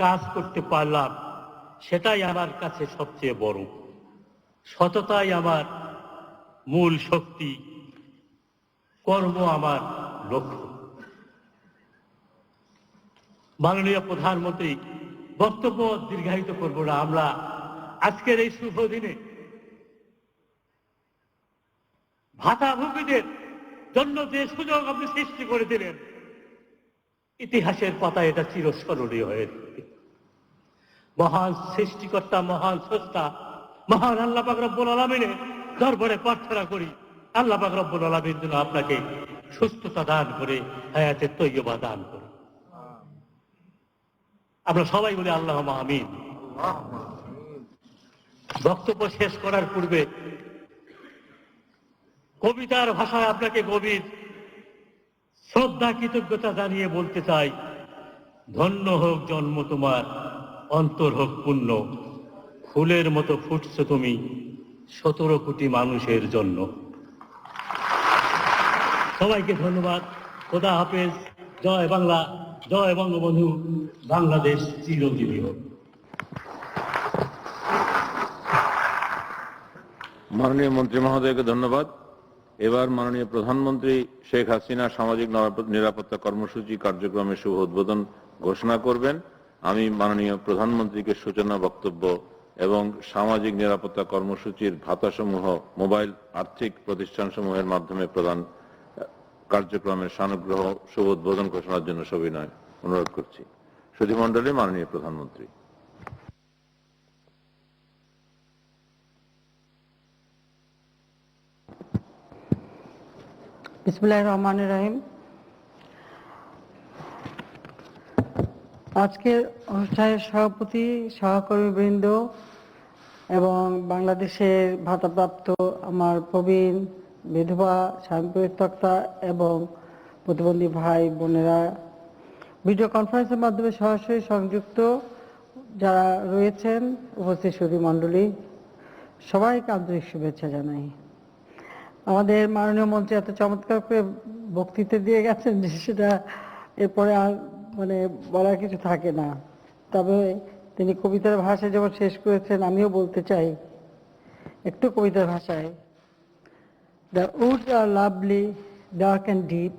কাজ করতে পারলাম, সেটাই আমার কাছে সবচেয়ে বড়। সততাই আমার মূল শক্তি, কর্ম আমার লক্ষ্য। মাননীয় প্রধানমন্ত্রী, বক্তব্য দীর্ঘায়িত করব না। আমরা আজকের এই শুভ দিনে ভাতাভোগীদের জন্য যে সুযোগ আপনি সৃষ্টি করে দিলেন, ইতিহাসের পাতায় এটা চিরস্মরণীয় হয়ে থাকবে। মহান সৃষ্টিকর্তা, মহান স্রষ্টা, মহান আল্লাহ পাক রব্বুল আলামিনের দরবারে প্রার্থনা করি, আল্লাহ পাক রব্বুল আলামিন যেন আপনাকে সুস্থতা দান করে, হায়াতে তৈয়বা দান করে। আমরা সবাই বলি আল্লাহুম্মা আমিন। বক্তব্য শেষ করার পূর্বে কবিতার ভাষায় আপনাকে গভীর শ্রদ্ধা, কৃতজ্ঞতা জানিয়ে বলতে চাই, ধন্য হোক জন্ম তোমার, অন্তর হোক পূর্ণ, ফুলের মতো ফুটছো তুমি 17 কোটি মানুষের জন্য। সবাইকে ধন্যবাদ। খোদা হাফেজ। জয় বাংলা, জয় বঙ্গবন্ধু। বাংলাদেশ চিরজীবী হোক। মাননীয় মন্ত্রী মহোদয়কে ধন্যবাদ। এবার মাননীয় প্রধানমন্ত্রী শেখ হাসিনা সামাজিক নিরাপত্তা কর্মসূচি কার্যক্রমের শুভ উদ্বোধন ঘোষণা করবেন। আমি মাননীয় প্রধানমন্ত্রীকে সূচনা বক্তব্য এবং সামাজিক নিরাপত্তা কর্মসূচির ভাতাসমূহ মোবাইল আর্থিক প্রতিষ্ঠানসমূহের মাধ্যমে প্রদান কার্যক্রমের সানুগ্রহ শুভ উদ্বোধন ঘোষণার জন্য সবিনয় অনুরোধ করছি। সুধীমণ্ডলী, মাননীয় প্রধানমন্ত্রী। বিসমিল্লাহির রহমানির রহিম। আজকের অনুষ্ঠানের সভাপতি, সহকর্মীবৃন্দ এবং বাংলাদেশের ভাতাপ্রাপ্ত আমার প্রবীণ, বিধবা, স্বামী পরিত্যক্তা এবং প্রতিবন্ধী ভাই বোনেরা, ভিডিও কনফারেন্সের মাধ্যমে সরাসরি সংযুক্ত যারা রয়েছেন, উপস্থিত সুধীমণ্ডলী, সবাইকে আন্তরিক শুভেচ্ছা জানাই। আমাদের মাননীয় মন্ত্রী এত চমৎকার করে বক্তৃতা দিয়ে গেছেন যে সেটা এরপরে আর বলার কিছু থাকে না। তবে তিনি কবিতার ভাষায় যখন শেষ করেছেন, আমিও বলতে চাই একটু কবিতার ভাষায়। The woods are lovely, dark and deep.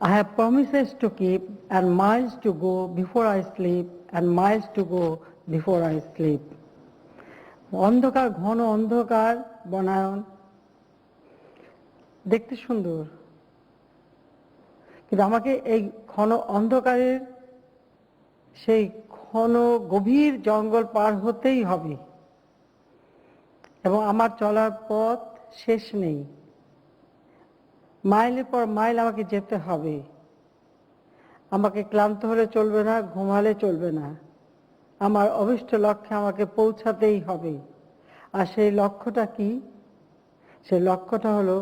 I have promises to keep and miles to go before I sleep, and miles to go before I sleep. অন্ধকার, ঘন অন্ধকার বনায়ন দেখতে সুন্দর, কিন্তু আমাকে এই ঘন অন্ধকারের সেই ঘন গভীর জঙ্গল পার হতেই হবে এবং আমার চলার পথ শেষ নেই। মাইলের পর মাইল আমাকে যেতে হবে। আমাকে ক্লান্ত হলে চলবে না, ঘুমালে চলবে না। আমার অভিষ্ট লক্ষ্যে আমাকে পৌঁছাতেই হবে। আর সেই লক্ষ্যটা কি? সেই লক্ষ্যটা হলো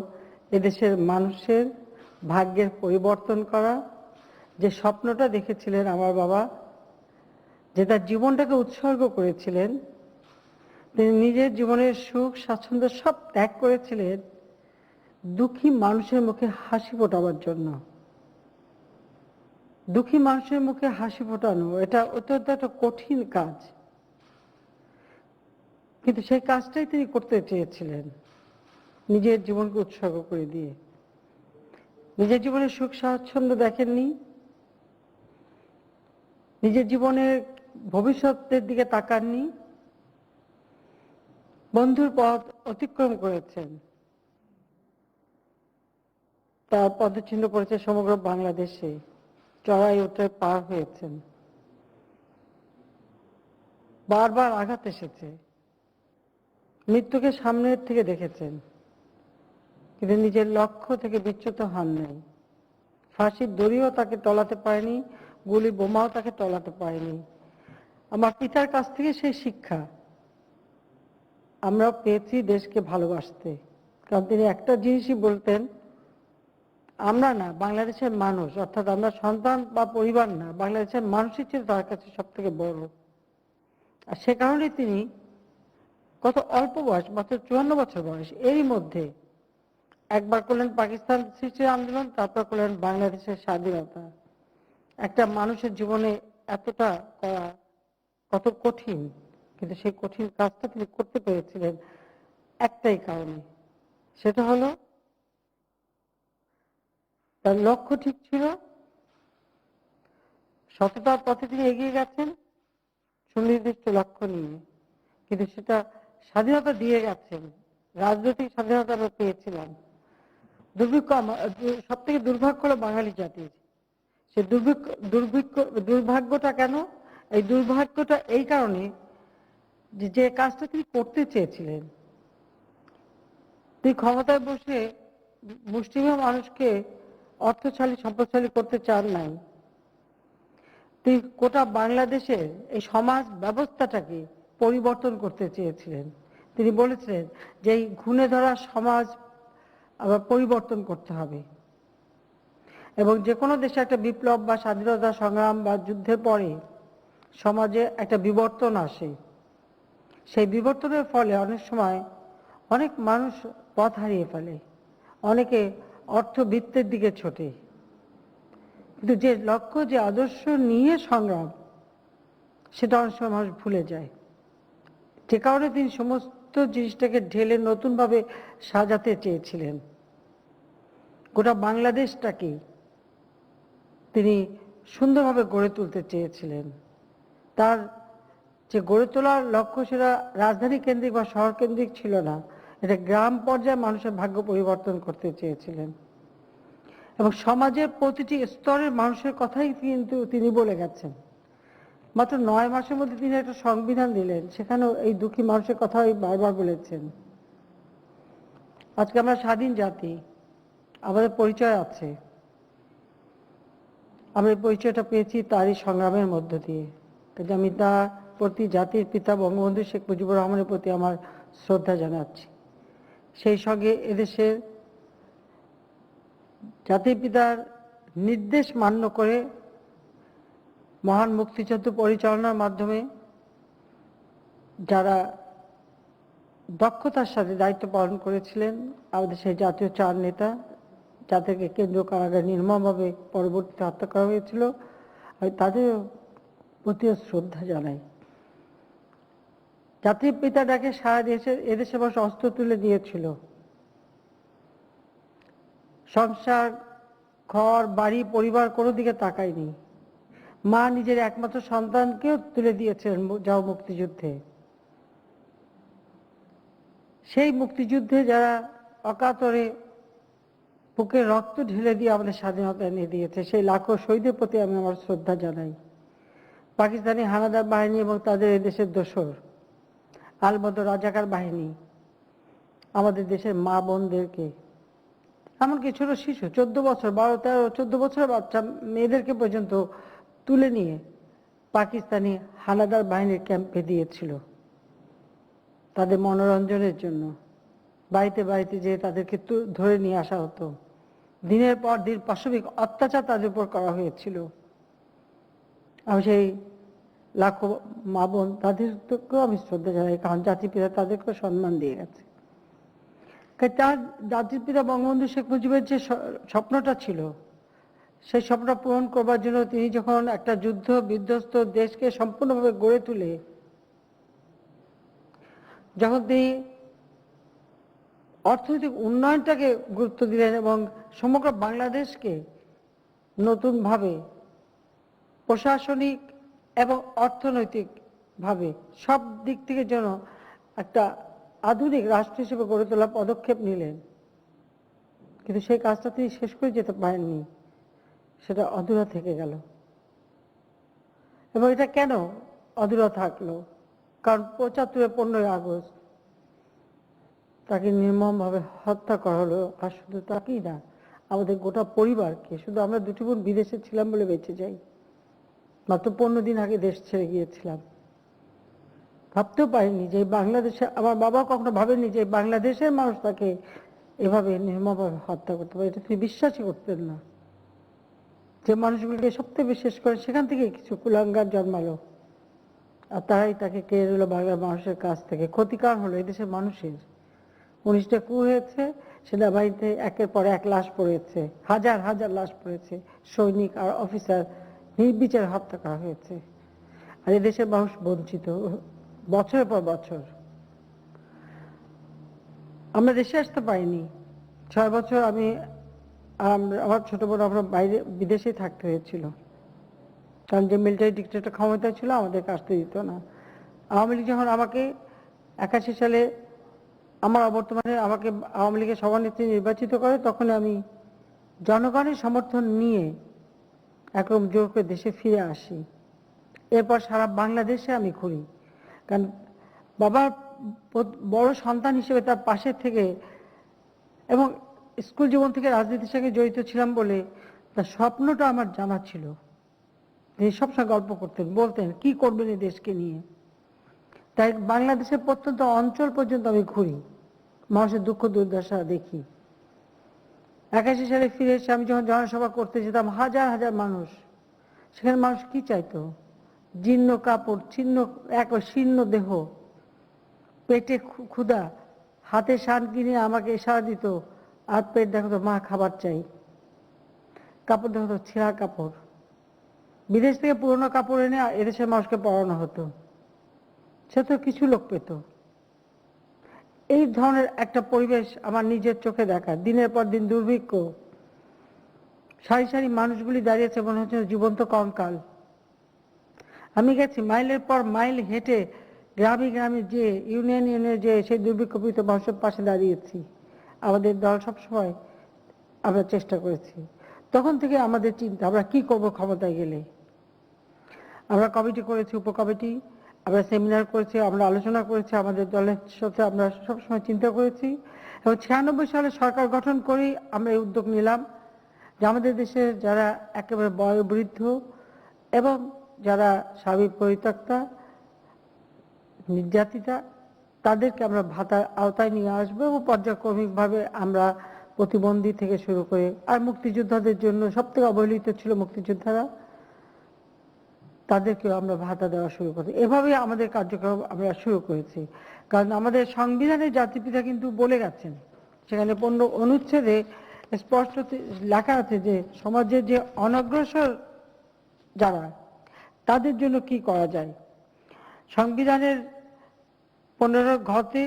এদেশের মানুষের ভাগ্যের পরিবর্তন করা। যে স্বপ্নটা দেখেছিলেন আমার বাবা, যে তার জীবনটাকে উৎসর্গ করেছিলেন, তিনি নিজের জীবনের সুখ স্বাচ্ছন্দ্য সব ত্যাগ করেছিলেন দুঃখী মানুষের মুখে হাসি ফোটাবার জন্য। দুঃখী মানুষের মুখে হাসি ফোটানো এটা অত্যন্ত একটা কঠিন কাজ, কিন্তু সেই কাজটাই তিনি করতে চেয়েছিলেন নিজের জীবনকে উৎসর্গ করে দিয়ে। নিজের জীবনের সুখ স্বাচ্ছন্দ্য দেখেননি, নিজের জীবনের ভবিষ্যতের দিকে তাকাননি, বন্ধুর পথ অতিক্রম করেছেন, তার পদচিহ্ন পড়েছে সমগ্র বাংলাদেশে, চড়াই উতরাই পার হয়েছেন, বারবার আঘাত এসেছে, মৃত্যুকে সামনের থেকে দেখেছেন, কিন্তু নিজের লক্ষ্য থেকে বিচ্যুত হন নাই। ফাঁসির দড়িও তাকে টলাতে পারেনি, গুলি বোমাও তাকে টলাতে পারেনি। আমার পিতার কাছ থেকে সেই শিক্ষা আমরাও পেয়েছি, দেশকে ভালোবাসতে। কারণ তিনি একটা জিনিসই বলতেন, আমরা না, বাংলাদেশের মানুষ, অর্থাৎ আমরা সন্তান বা পরিবার না, বাংলাদেশের মানুষই ছিল তার কাছে সব থেকে বড়। আর সে কারণে তিনি কত অল্প বয়স, মাত্র 54 বছর বয়স, এরই মধ্যে একবার করলেন পাকিস্তান সৃষ্টির আন্দোলন, তারপর করলেন বাংলাদেশের স্বাধীনতা। একটা মানুষের জীবনে এতটা করা কত কঠিন, কিন্তু সেই কঠিন কাজটা তিনি করতে পেরেছিলেন একটাই কারণে, সেটা হলো তার লক্ষ্য ঠিক ছিল, সততার পথে তিনি এগিয়ে গেছেন সুনির্দিষ্ট লক্ষ্য নিয়ে, কিন্তু সেটা স্বাধীনতা দিয়ে গেছেন। রাজনৈতিক স্বাধীনতা আমরা পেয়েছিলাম। সব থেকে দুর্ভাগ্য হলো বাঙালি জাতির। সে দুর্ভাগ্যটা কেন? এই দুর্ভাগ্যটা এই কারণে যে কাজটা তিনি করতে চেয়েছিলেন, তিনি ক্ষমতায় বসে মুষ্টিমেয় মানুষকে অর্থশালী সম্পদশালী করতে চান নাই। তিনি গোটা বাংলাদেশের এই সমাজ ব্যবস্থাটাকে পরিবর্তন করতে চেয়েছিলেন। তিনি বলেছিলেন যে এই ঘুণে ধরা সমাজ আবার পরিবর্তন করতে হবে, এবং যে কোনো দেশে একটা বিপ্লব বা স্বাধীনতা সংগ্রাম বা যুদ্ধের পরে সমাজে একটা বিবর্তন আসে। সেই বিবর্তনের ফলে অনেক সময় অনেক মানুষ পথ হারিয়ে ফেলে, অনেকে অর্থবৃত্তের দিকে ছোটে, কিন্তু যে লক্ষ্য, যে আদর্শ নিয়ে সংগ্রাম, সেটা অনেক সময় মানুষ ভুলে যায়। যে কারণে তিনি সমস্ত জিনিসটাকে ঢেলে নতুনভাবে সাজাতে চেয়েছিলেন। গোটা বাংলাদেশটাকে তিনি সুন্দরভাবে গড়ে তুলতে চেয়েছিলেন। তার যে গড়ে তোলার লক্ষ্য সেটা রাজধানী কেন্দ্রিক বা শহর কেন্দ্রিক ছিল না, এটা গ্রাম পর্যায়ে মানুষের ভাগ্য পরিবর্তন করতে চেয়েছিলেন। এবং সমাজের প্রতিটি স্তরের মানুষের কথাই কিন্তু তিনি বলে গেছেন। মাত্র 9 মাসের মধ্যে তিনি একটা সংবিধান দিলেন, সেখানেও এই দুঃখী মানুষের কথাই বারবার বলেছেন। আজকে আমরা স্বাধীন জাতি, আমাদের পরিচয় আছে। আমরা এই পরিচয়টা পেয়েছি তারই সংগ্রামের মধ্য দিয়ে। কিন্তু আমি তার প্রতি, জাতির পিতা বঙ্গবন্ধু শেখ মুজিবুর রহমানের প্রতি আমার শ্রদ্ধা জানাচ্ছি। সেই সঙ্গে এদেশের জাতির পিতার নির্দেশ মান্য করে মহান মুক্তিযুদ্ধ পরিচালনার মাধ্যমে যারা দক্ষতার সাথে দায়িত্ব পালন করেছিলেন, আমাদের সেই জাতীয় 4 নেতা, যাদেরকে কেন্দ্রীয় কারাগারে নির্মমভাবে পরবর্তীতে হত্যা করা হয়েছিল, আমি তাদের প্রতিও শ্রদ্ধা জানাই। জাতির পিতা ডাকে সারা দেশে, এদেশে বসে অস্ত্র তুলে দিয়েছিল। সংসার, ঘর, বাড়ি, পরিবার কোনো দিকে তাকায়নি। মা নিজের একমাত্র সন্তানকেও তুলে দিয়েছিলেন যাও মুক্তিযুদ্ধে। সেই মুক্তিযুদ্ধে যারা অকাতরে বুকের রক্ত ঢেলে দিয়ে আমাদের স্বাধীনতা এনে দিয়েছে, সেই লাখো শহীদের প্রতি আমি আমার শ্রদ্ধা জানাই। পাকিস্তানি হানাদার বাহিনী এবং তাদের এদেশের দোসর আলবদর রাজাকার বাহিনী আমাদের দেশের মা বোনদেরকে, এমনকি ছোট শিশু 14 বছর, 12, 13, 14 বছরের বাচ্চা মেয়েদেরকে পর্যন্ত তুলে নিয়ে পাকিস্তানি হানাদার বাহিনীর ক্যাম্পে দিয়েছিল তাদের মনোরঞ্জনের জন্য। বাড়িতে বাড়িতে যেয়ে তাদেরকে ধরে নিয়ে আসা হতো। দিনের পর দিন পাশবিক অত্যাচার তাদের উপর করা হয়েছিল। আমি সেই লাখো মা বোন, তাদেরকেও আমি শ্রদ্ধা জানাই, কারণ জাতির পিতা তাদেরকেও সম্মান দিয়ে গেছে। তার জাতির পিতা বঙ্গবন্ধু শেখ মুজিবের যে স্বপ্নটা ছিল, সেই স্বপ্নটা পূরণ করবার জন্য তিনি যখন একটা যুদ্ধ বিধ্বস্ত দেশকে সম্পূর্ণভাবে গড়ে তুলে, যখন তিনি অর্থনৈতিক উন্নয়নটাকে গুরুত্ব দিলেন এবং সমগ্র বাংলাদেশকে নতুনভাবে প্রশাসনিক এবং অর্থনৈতিকভাবে সব দিক থেকে যেন একটা আধুনিক রাষ্ট্র হিসেবে গড়ে তোলার পদক্ষেপ নিলেন, কিন্তু সেই কাজটা তিনি শেষ করে যেতে পারেননি, সেটা অধুরা থেকে গেল। এবং এটা কেন অধুরা থাকলো? কারণ ৭৫ 15ই আগস্ট তাকে নির্মমভাবে হত্যা করা হলো। আর শুধু তাকেই না, আমাদের গোটা পরিবারকে। শুধু আমরা দুটি বোন বিদেশে ছিলাম বলে বেঁচে যাই, মাত্র 15 দিন আগে দেশ ছেড়ে গিয়েছিলাম। ভাবতেও পারিনি যে বাংলাদেশে, আমার বাবা কখনো ভাবেনি যে বাংলাদেশের মানুষ তাকে এভাবে নির্মমভাবে হত্যা করতে পারে। এটা তিনি বিশ্বাসই করতেন না। যে মানুষগুলোকে সবথেকে বিশেষ করে সেখান থেকে কিছু কুলাঙ্গার জন্মালো, আর তারাই তাকে কেড়ে নিল বাংলার মানুষের কাছ থেকে। ক্ষতিকার হলো এদেশের মানুষের। 19টা কু হয়েছে, সেনাবাহিনীতে একের পর এক লাশ পড়েছে, হাজার হাজার লাশ পড়েছে, সৈনিক আর অফিসার নির্বিচারে হত্যা করা হয়েছে। আর এদেশের মানুষ বঞ্চিত বছরের পর বছর। আমরা দেশে আসতে পারিনি 6 বছর। আমার ছোট বোন আমরা বাইরে বিদেশেই থাকতে হয়েছিল, কারণ যে মিলিটারি ডিক্টেটর ক্ষমতা ছিল আমাদেরকে আসতে দিত না। আওয়ামী লীগ যখন আমাকে 81 সালে আমার অবর্তমানে আমাকে আওয়ামী লীগের সভানেত্রী নির্বাচিত করে, তখন আমি জনগণের সমর্থন নিয়ে একরকম জোর করে দেশে ফিরে আসি। এরপর সারা বাংলাদেশে আমি ঘুরি, কারণ বাবার বড় সন্তান হিসেবে তার পাশে থেকে, এবং স্কুল জীবন থেকে রাজনীতির সঙ্গে জড়িত ছিলাম বলে তার স্বপ্নটা আমার জানা ছিল। তিনি সবসময় গল্প করতেন, বলতেন কি করবেন এই দেশকে নিয়ে। তাই বাংলাদেশের প্রত্যন্ত অঞ্চল পর্যন্ত আমি ঘুরি, মানুষের দুঃখ দুর্দশা দেখি। 81 সালে ফিরে এসে আমি যখন জনসভা করতে যেতাম, হাজার হাজার মানুষ, সেখানে মানুষ কি চাইতো? জীর্ণ কাপড়, শীর্ণ দেহ, পেটে ক্ষুধা, হাতে শান কিনে আমাকে ইশারা দিত, আর পেট দেখো তো মা খাবার চাই, কাপড় দেখো তো ছেঁড়া কাপড়। বিদেশ থেকে পুরোনো কাপড় এনে এদেশের মানুষকে পরানো হতো, সে তো কিছু লোক পেত। এই ধরনের একটা পরিবেশ আমার নিজের চোখে দেখা। দিনের পর দিন দুর্ভিক্ষ, সারি সারি মানুষগুলি দাঁড়িয়েছে মনে হচ্ছে জীবন্ত কঙ্কাল। আমি গেছি মাইলের পর মাইল হেঁটে গ্রামে গ্রামে যে ইউনিয়নে যে সেই দুর্ভিক্ষপিত মানুষের পাশে দাঁড়িয়েছি। আমাদের দল সবসময় আমরা চেষ্টা করেছি। তখন থেকে আমাদের চিন্তা, আমরা কি করব ক্ষমতায় গেলে। আমরা কমিটি করেছি, উপকমিটি, আমরা সেমিনার করেছি, আমরা আলোচনা করেছি, আমাদের দলের সাথে আমরা সবসময় চিন্তা করেছি। এবং 96 সালে সরকার গঠন করেই আমরা এই উদ্যোগ নিলাম যে আমাদের দেশের যারা একেবারে বয়োবৃদ্ধ এবং যারা স্বামী পরিত্যক্তা, নির্যাতিতা, তাদেরকে আমরা ভাতার আওতায় নিয়ে আসবো এবং পর্যায়ক্রমিকভাবে আমরা প্রতিবন্ধী থেকে শুরু করে, আর মুক্তিযোদ্ধাদের জন্য সবথেকে অবহেলিত ছিল মুক্তিযোদ্ধারা, তাদেরকেও আমরা ভাতা দেওয়া শুরু করি। এভাবেই আমাদের কার্যক্রম আমরা শুরু করেছি। কারণ আমাদের সংবিধানের জাতিপিতা কিন্তু বলে গেছেন, সেখানে 15 অনুচ্ছেদে স্পষ্ট লেখা আছে যে সমাজের যে অনগ্রসর যারা, তাদের জন্য কি করা যায়। সংবিধানের 15 ঘতে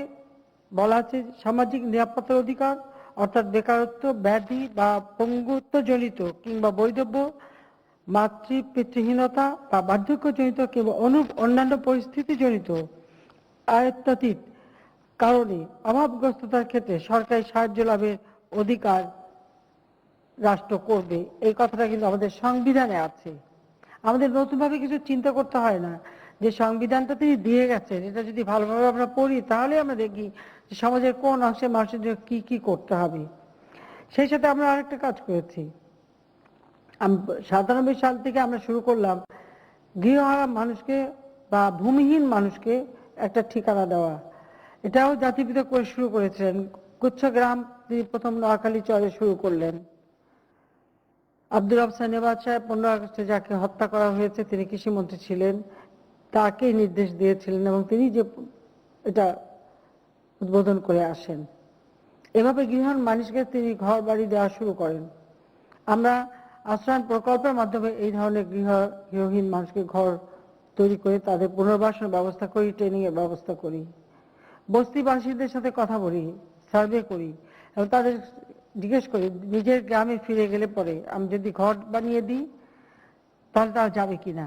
বলা আছে সামাজিক নিরাপত্তার অধিকার, অর্থাৎ বেকারত্ব, ব্যাধি বা পঙ্গুত্বজনিত কিংবা বৈধব্য, মাতৃ পিতৃহীনতা বা বার্ধক্যজনিত কিংবা অন্যান্য পরিস্থিতিজনিত আয়ত্তাতীত কারণে অভাবগ্রস্ততার ক্ষেত্রে সরকারি সাহায্য লাভের অধিকার রাষ্ট্র করবে। এই কথাটা কিন্তু আমাদের সংবিধানে আছে। আমাদের নতুনভাবে কিছু চিন্তা করতে হয় না, যে সংবিধানটা তিনি দিয়ে গেছেন, এটা যদি ভালোভাবে আমরা পড়ি তাহলে আমরা দেখি যে সমাজের কোন অংশে মানুষের জন্য কি কি করতে হবে। সেই সাথে আমরা আরেকটা কাজ করেছি। 97 সাল থেকে আমরা শুরু করলাম গৃহহারা মানুষকে বা ভূমিহীন মানুষকে একটা ঠিকানা দেওয়া। এটাও জাতিপিতা করে শুরু করেছিলেন। কুচ্ছগ্রাম তিনি প্রথম নোয়াখালী চরে শুরু করলেন। আব্দুল আফসান নেবাজ সাহেব 15 আগস্টে যাকে হত্যা করা হয়েছে, তিনি কৃষিমন্ত্রী ছিলেন, তাকেই নির্দেশ দিয়েছিলেন এবং তিনি যে এটা উদ্বোধন করে আসেন। এভাবে গৃহহীন মানুষকে তিনি ঘর বাড়ি দেওয়া শুরু করেন। আমরা আশ্রয়ণ প্রকল্পের মাধ্যমে এই ধরনের গৃহহীন মানুষকে ঘর তৈরি করে তাদের পুনর্বাসনের ব্যবস্থা করি, ট্রেনিং এর ব্যবস্থা করি। বস্তিবাসীদের সাথে কথা বলি, সার্ভে করি এবং তাদের জিজ্ঞেস করি নিজের গ্রামে ফিরে গেলে পরে আমি যদি ঘর বানিয়ে দিই তাহলে তারা যাবে কিনা।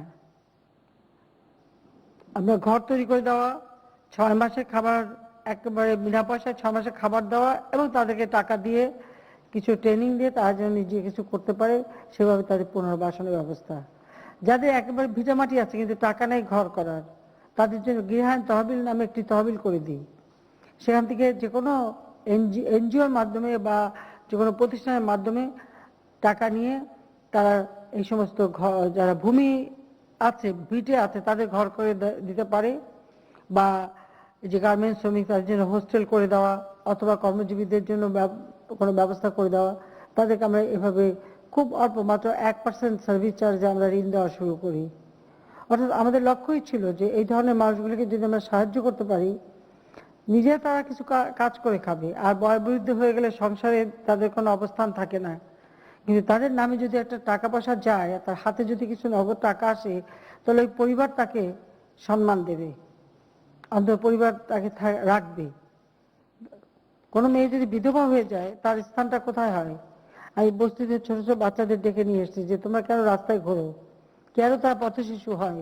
আমরা ঘর তৈরি করে দেওয়া, 6 মাসের খাবার একেবারে বিনা পয়সায় 6 মাসে খাবার দেওয়া এবং তাদেরকে টাকা দিয়ে কিছু ট্রেনিং দিয়ে তারা যেন নিজে কিছু করতে পারে সেভাবে তাদের পুনর্বাসনের ব্যবস্থা। যাদের একেবারে ভিটামাটি আছে কিন্তু টাকা নেই ঘর করার, তাদের জন্য গৃহায়ণ তহবিল নামে একটি তহবিল করে দিই। সেখান থেকে যে কোনো এনজিওর মাধ্যমে বা যে কোনো প্রতিষ্ঠানের মাধ্যমে টাকা নিয়ে তারা এই সমস্ত ঘর, যারা ভূমি আছে ভিটে আছে তাদের ঘর করে দিতে পারে, বা যে গার্মেন্টস শ্রমিক তাদের জন্য হোস্টেল করে দেওয়া অথবা কর্মজীবীদের জন্য কোনো ব্যবস্থা করে দেওয়া। তাদেরকে আমরা এভাবে খুব অল্প মাত্র 1% সার্ভিস চার্জে আমরা ঋণ দেওয়া শুরু করি। অর্থাৎ আমাদের লক্ষ্যই ছিল যে এই ধরনের মানুষগুলিকে যদি আমরা সাহায্য করতে পারি, নিজে তারা কিছু কাজ করে খাবে, আর বয়োবৃদ্ধ হয়ে গেলে সংসারে তাদের কোনো অবস্থান থাকে না, কিন্তু তাদের নামে যদি একটা টাকা পয়সা যায়, তার হাতে যদি কিছু নগদ টাকা আসে, তাহলে ওই পরিবার তাকে সম্মান দেবে, অন্তত পরিবার তাকে রাখবে। কোনো মেয়ে যদি বিধবা হয়ে যায় তার স্থানটা কোথায় হয়? আমি বস্তিতে ছোট ছোট বাচ্চাদের ডেকে নিয়ে এসেছি যে তোমরা কেন রাস্তায় ঘোরো, কেন তারা পথ শিশু হয়।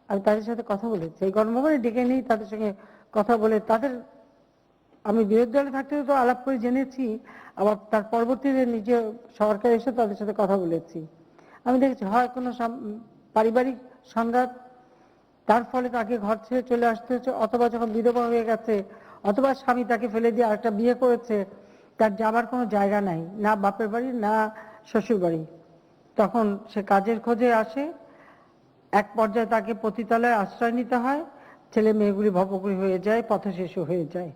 আমি তাদের সাথে কথা বলেছি, এই গণভবনে ডেকে নিই, তাদের সঙ্গে কথা বলে তাদের, আমি বিরোধী দলে থাকতে তো আলাপ করে জেনেছি, আবার তার পরবর্তীতে নিজে সরকার এসে তাদের সাথে কথা বলেছি। আমি দেখেছি হয় কোনো পারিবারিক সংঘাত, তার ফলে তাকে ঘর ছেড়ে চলে আসতে হচ্ছে, অথবা যখন বিধবা হয়ে গেছে, অথবা স্বামী তাকে ফেলে দিয়ে আরেকটা বিয়ে করেছে, তার যাবার কোনো জায়গা নাই, না বাপের বাড়ি না শ্বশুর বাড়ি। তখন সে কাজের খোঁজে আসে, এক পর্যায়ে তাকে পতিতালয়ে আশ্রয় নিতে হয়, ছেলে মেয়েগুলি ভবঘুরি হয়ে যায়, পথশিশু হয়ে যায়।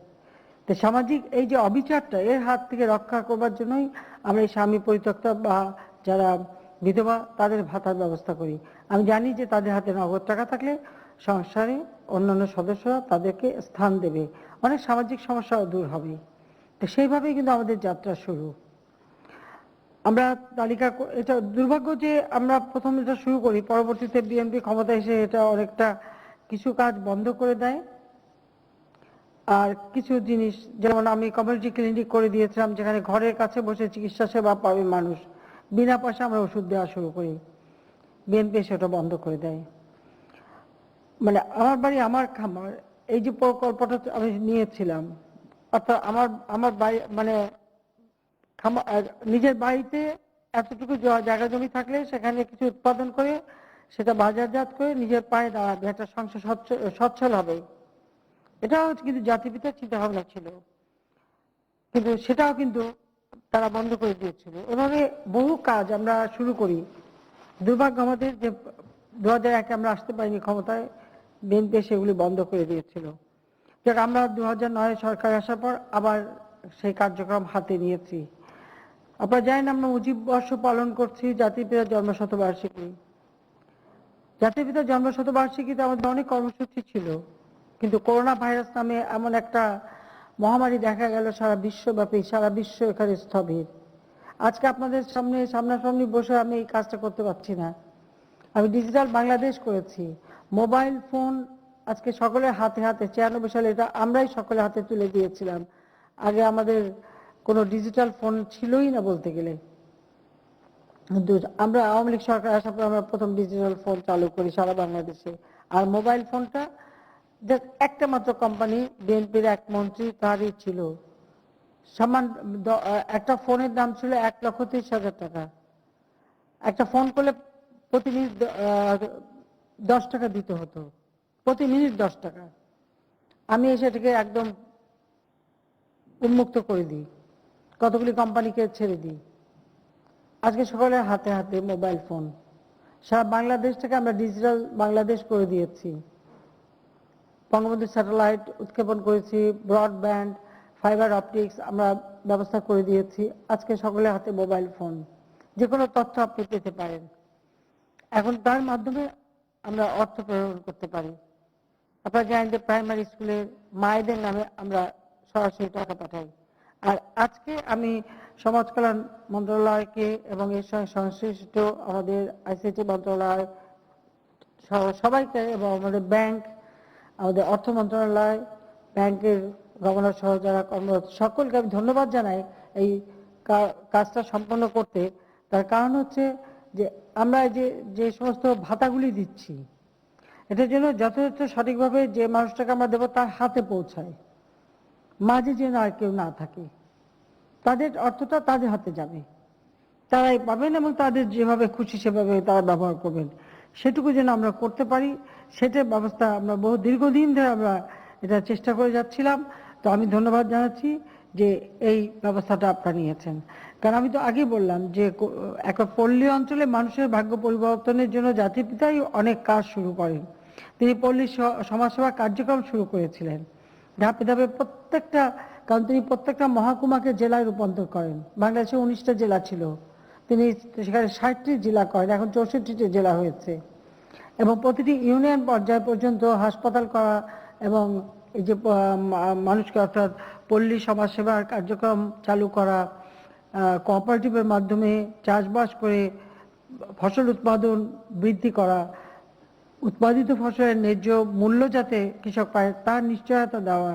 তো সামাজিক এই যে অবিচারটা, এর হাত থেকে রক্ষা করবার জন্যই আমরা এই স্বামী পরিত্যক্তা বা যারা বিধবা তাদের ভাতার ব্যবস্থা করি। আমি জানি যে তাদের হাতে নগদ টাকা থাকলে সংসারে অন্যান্য সদস্যরা তাদেরকে স্থান দেবে, অনেক সামাজিক সমস্যাও দূর হবে। তো সেইভাবেই কিন্তু আমাদের যাত্রা শুরু। আমরা তালিকা, এটা দুর্ভাগ্য যে আমরা প্রথম এটা শুরু করি, পরবর্তীতে বিএনপি ক্ষমতায় এসে এটা অনেকটা কিছু কাজ বন্ধ করে দেয়। আর কিছু জিনিস, যেমন আমি কমিউনিটি ক্লিনিক করে দিয়েছিলাম, যেখানে ঘরের কাছে বসে চিকিৎসা সেবা পাবে মানুষ, বিনা পয়সা আমরা ওষুধ দেওয়া শুরু করি। বিএনপি সেটা বন্ধ করে দেয়। মানে আমার বাড়ি আমার খামার, এই যে প্রকল্পটা আমি নিয়েছিলাম, অর্থাৎ আমার বাড়ি মানে নিজের বাড়িতে এতটুকু জায়গা জমি থাকলে সেখানে কিছু উৎপাদন করে সেটা বাজারজাত করে নিজের পায়ে দাঁড়াবে, একটা সংসার সচ্ছল হবে। এটাও কিন্তু জাতিপিতার চিন্তা ভাবনা ছিল, কিন্তু সেটাও কিন্তু তারা বন্ধ করে দিয়েছিল। এভাবে বহু কাজ আমরা শুরু করি। দুর্ভাগ্য আমাদের যে 2001-এ আমরা আসতে পারিনি ক্ষমতায়, বিএনপি সেগুলি বন্ধ করে দিয়েছিল। যাক, আমরা 2009-এ সরকার আসার পর আবার সেই কার্যক্রম হাতে নিয়েছি। আপনারা জানেন আমরা মুজিব বর্ষ পালন করছি, জাতির পিতার জন্মশতবার্ষিকী। জাতির পিতার জন্মশতবার্ষিকীতে আমাদের অনেক কর্মসূচি ছিল, কিন্তু করোনা ভাইরাস নামে এমন একটা মহামারী দেখা গেল সারা বিশ্বব্যাপী, সারা বিশ্ব এখানে স্থবির। আজকে আপনাদের সামনাসামনি বসে আমি এই কাজটা করতে পারছি না। আমি ডিজিটাল বাংলাদেশ করেছি, মোবাইল ফোন আজকে সকলের হাতে হাতে। 96 সালে এটা আমরাই সকলের হাতে তুলে দিয়েছিলাম। আগে আমাদের কোনো ডিজিটাল ফোন ছিলই না বলতে গেলে। আমরা আওয়ামী লীগ সরকার আসার পর আমরা প্রথম ডিজিটাল ফোন চালু করি সারা বাংলাদেশে। আর মোবাইল ফোনটা একটা মাত্র কোম্পানি, বিএনপির এক মন্ত্রী তারই ছিল। একটা ফোনের দাম ছিল 1,30,000 টাকা। একটা ফোন করলে প্রতি মিনিট 10 টাকা দিতে হতো, প্রতি মিনিট 10 টাকা। আমি সেটাকে একদম উন্মুক্ত করে দিই, কতগুলি কোম্পানিকে ছেড়ে দিই। আজকে সকলের হাতে হাতে মোবাইল ফোন। সারা বাংলাদেশ থেকে আমরা ডিজিটাল বাংলাদেশ করে দিয়েছি। বঙ্গবন্ধু স্যাটেলাইট উৎক্ষেপণ করেছি, ব্রডব্যান্ড, ফাইবার অপটিক্স আমরা ব্যবস্থা করে দিয়েছি। আজকে সকলের হাতে মোবাইল ফোন, যে কোনো তথ্য আপনি পেতে পারেন। এখন তার মাধ্যমে আমরা অর্থ প্রেরণ করতে পারি। আপনারা জানেন যে প্রাইমারি স্কুলের মায়েদের নামে আমরা সরাসরি টাকা পাঠাই। আর আজকে আমি সমাজ কল্যাণ মন্ত্রণালয়কে এবং এর সঙ্গে সংশ্লিষ্ট আমাদের আইসিটি মন্ত্রণালয় সবাইকে এবং আমাদের ব্যাংক, আমাদের অর্থ মন্ত্রণালয়, ব্যাংকের গভর্নর সহ যারা কর্মরত সকলকে আমি ধন্যবাদ জানাই এই কাজটা সম্পন্ন করতে। তার কারণ হচ্ছে যে আমরা যে সমস্ত ভাতাগুলি দিচ্ছি, এটার জন্য যথাযথ সঠিকভাবে যে মানুষটাকে আমরা দেবো তার হাতে পৌঁছায়। মাঝে যেন আর কেউ না থাকে। তাদের অর্থটা তাদের হাতে যাবে, তারাই পাবেন এবং তাদের যেভাবে খুশি সেভাবে তারা ব্যবহার করবেন। সেটুকু যেন আমরা করতে পারি, সেটার ব্যবস্থা আমরা বহু দীর্ঘদিন ধরে আমরা এটা চেষ্টা করে যাচ্ছিলাম। তো আমি ধন্যবাদ জানাচ্ছি যে এই ব্যবস্থাটা আপনারা নিয়েছেন। কারণ আমি তো আগেই বললাম যে একটা পল্লী অঞ্চলে মানুষের ভাগ্য পরিবর্তনের জন্য জাতির পিতাই অনেক কাজ শুরু করেন। তিনি পল্লী সমাজসেবা কার্যক্রম শুরু করেছিলেন ধাপে ধাপে প্রত্যেকটা, কারণ তিনি প্রত্যেকটা মহকুমাকে জেলায় রূপান্তর করেন। বাংলাদেশে 19টা জেলা ছিল, তিনি সেখানে 60টি জেলা করেন, এখন 64টি জেলা হয়েছে। এবং প্রতিটি ইউনিয়ন পর্যায় পর্যন্ত হাসপাতাল করা এবং এই যে মানুষকে অর্থাৎ পল্লী সমাজসেবার কার্যক্রম চালু করা, কোঅপারেটিভের মাধ্যমে চাষবাস করে ফসল উৎপাদন বৃদ্ধি করা, উৎপাদিত ফসলের ন্যায্য মূল্য যাতে কৃষক পায় তার নিশ্চয়তা দেওয়া,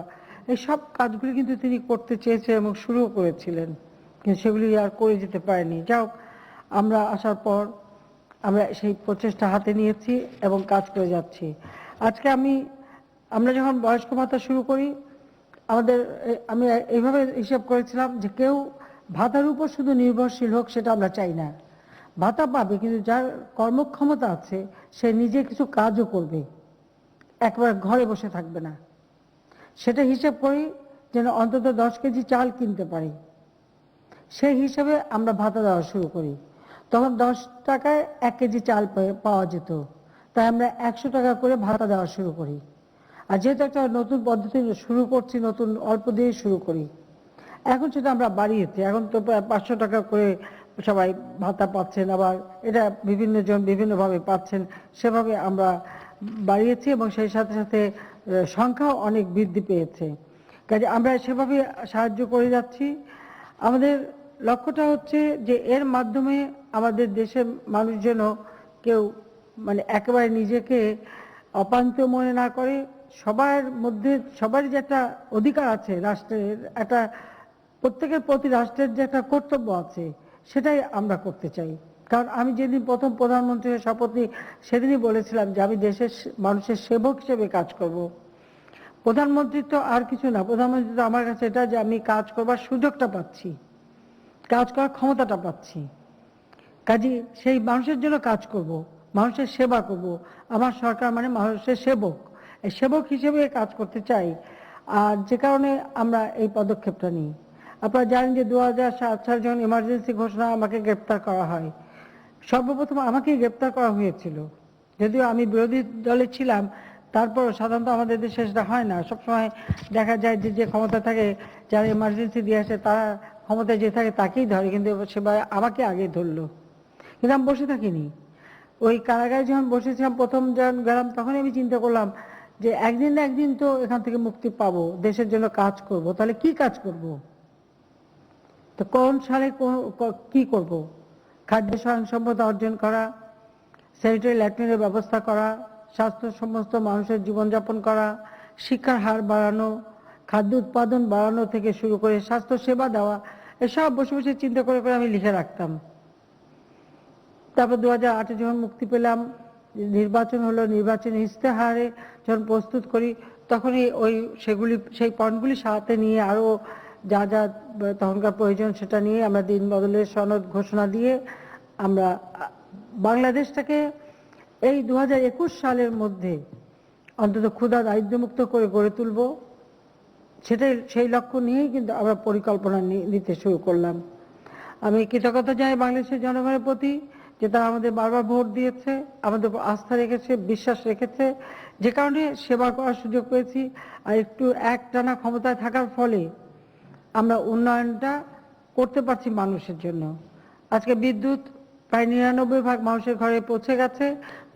এই সব কাজগুলি কিন্তু তিনি করতে চেয়েছেন এবং শুরুও করেছিলেন, কিন্তু সেগুলি আর করে যেতে পারেনি। যাও, আমরা আসার পর আমরা সেই প্রচেষ্টা হাতে নিয়েছি এবং কাজ করে যাচ্ছি। আজকে আমরা যখন বয়স্ক ভাতা শুরু করি, আমি এইভাবে হিসাব করেছিলাম যে কেউ ভাতার উপর শুধু নির্ভরশীল হোক সেটা আমরা চাই না। ভাতা পাবে, কিন্তু যার কর্মক্ষমতা আছে সে নিজে কিছু কাজও করবে, একবার ঘরে বসে থাকবে না। সেটা হিসাব করি যেন অন্তত 10 কেজি চাল কিনতে পারি, সেই হিসাবে আমরা ভাতা দেওয়া শুরু করি। তখন 10 টাকায় 1 কেজি চাল পাওয়া যেত, তাই আমরা 100 টাকা করে ভাতা দেওয়া শুরু করি। আর যেহেতু একটা নতুন পদ্ধতি শুরু করছি, নতুন অল্প দিয়ে শুরু করি, এখন সেটা আমরা বাড়িয়েছি। এখন তো প্রায় 500 টাকা করে সবাই ভাতা পাচ্ছেন, আবার এটা বিভিন্ন জন বিভিন্নভাবে পাচ্ছেন, সেভাবে আমরা বাড়িয়েছি এবং সেই সাথে সাথে সংখ্যাও অনেক বৃদ্ধি পেয়েছে। কাজে আমরা সেভাবে সাহায্য করে যাচ্ছি। আমাদের লক্ষ্যটা হচ্ছে যে এর মাধ্যমে আমাদের দেশের মানুষ যেন কেউ একেবারে নিজেকে অপান্ত মনে না করে। সবার মধ্যে সবারই যে একটা অধিকার আছে, রাষ্ট্রের একটা, প্রত্যেকের প্রতি রাষ্ট্রের যে একটা কর্তব্য আছে, সেটাই আমরা করতে চাই। কারণ আমি যেদিন প্রথম প্রধানমন্ত্রীর শপথ নিই সেদিনই বলেছিলাম যে আমি দেশের মানুষের সেবক হিসেবে কাজ করব। প্রধানমন্ত্রী তো আর কিছু না, প্রধানমন্ত্রী তো আমার কাছে এটা যে আমি কাজ করবার সুযোগটা পাচ্ছি, কাজ করার ক্ষমতাটা পাচ্ছি। কাজে সেই মানুষের জন্য কাজ করব, মানুষের সেবা করব। আমার সরকার মানে মানুষের সেবক, এই সেবক হিসেবে কাজ করতে চাই। আর যে কারণে আমরা এই পদক্ষেপটা নিই। আপনারা জানেন যে 2007 সালে যখন ইমার্জেন্সি ঘোষণা আমাকে গ্রেপ্তার করা হয়, সর্বপ্রথম আমাকেই গ্রেপ্তার করা হয়েছিল। যদিও আমি বিরোধী দলে ছিলাম, তারপর সাধারণত আমাদের দেশে সেটা হয় না। সবসময় দেখা যায় যে ক্ষমতা থাকে, যারা ইমার্জেন্সি দিয়ে আসে তারা ক্ষমতায় যে থাকে তাকেই ধরে, কিন্তু সেবার আমাকে আগে ধরলো। কিন্তু আমি বসে থাকিনি। ওই কারাগারে যখন বসেছিলাম, প্রথম যখন গেলাম, তখনই আমি চিন্তা করলাম যে একদিন না একদিন তো এখান থেকে মুক্তি পাবো, দেশের জন্য কাজ করব। তাহলে কি কাজ করব? তো কোন সালে কি করব? খাদ্য স্বয়ংসম্পদতা অর্জন করা, স্যানিটারি ল্যাট্রিনের ব্যবস্থা করা, স্বাস্থ্য সমস্ত মানুষের জীবনযাপন করা, শিক্ষার হার বাড়ানো, খাদ্য উৎপাদন বাড়ানো থেকে শুরু করে স্বাস্থ্য সেবা দেওয়া, এসব বসে বসে চিন্তা করে করে আমি লিখে রাখতাম। তারপর 2008 যখন মুক্তি পেলাম, নির্বাচন হলো, নির্বাচনী ইস্তেহারে যখন প্রস্তুত করি, তখনই সেই পয়েন্টগুলি সাথে নিয়ে আরো যা যা তখনকার প্রয়োজন সেটা নিয়ে আমরা দিন বদলের সনদ ঘোষণা দিয়ে আমরা বাংলাদেশটাকে এই 2021 সালের মধ্যে অন্তত ক্ষুধা দারিদ্র্যমুক্ত করে গড়ে তুলব, সেই লক্ষ্য নিয়েই কিন্তু আমরা পরিকল্পনা নিতে শুরু করলাম। আমি কৃতজ্ঞতা জানাই বাংলাদেশের জনগণের প্রতি যে তারা আমাদের বারবার ভোট দিয়েছে, আমাদের উপর আস্থা রেখেছে, বিশ্বাস রেখেছে, যে কারণে সেবা করার সুযোগ পেয়েছি। আর একটু একটানা ক্ষমতায় থাকার ফলে আমরা উন্নয়নটা করতে পারছি মানুষের জন্য। আজকে বিদ্যুৎ প্রায় 99% মানুষের ঘরে পৌঁছে গেছে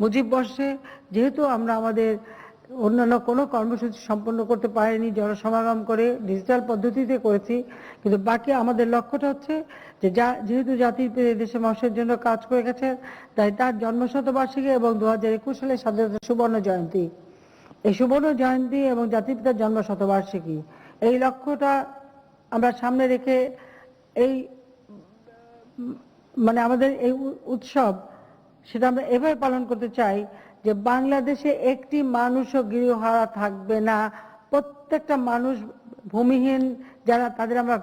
মুজিব বর্ষে। যেহেতু আমরা আমাদের অন্যান্য কোনো কর্মসূচি সম্পন্ন করতে পারিনি, জনসমাগম করে ডিজিটাল পদ্ধতিতে করেছি, কিন্তু বাকি আমাদের লক্ষ্যটা হচ্ছে যে যেহেতু জাতির দেশের মানুষের জন্য কাজ করে গেছে, তাই তার জন্মশতবার্ষিকী এবং 2021 সালের স্বাধীনতা সুবর্ণ জয়ন্তী, এই সুবর্ণ জয়ন্তী এবং জাতির পিতার জন্মশতবার্ষিকী, এই লক্ষ্যটা আমরা সামনে রেখে এই আমাদের এই উৎসব সেটা আমরা এভাবে পালন করতে চাই যে বাংলাদেশে একটি মানুষও গৃহহারা থাকবে না। প্রত্যেকটা মানুষ ভূমিহীন যারা তাদের আমরা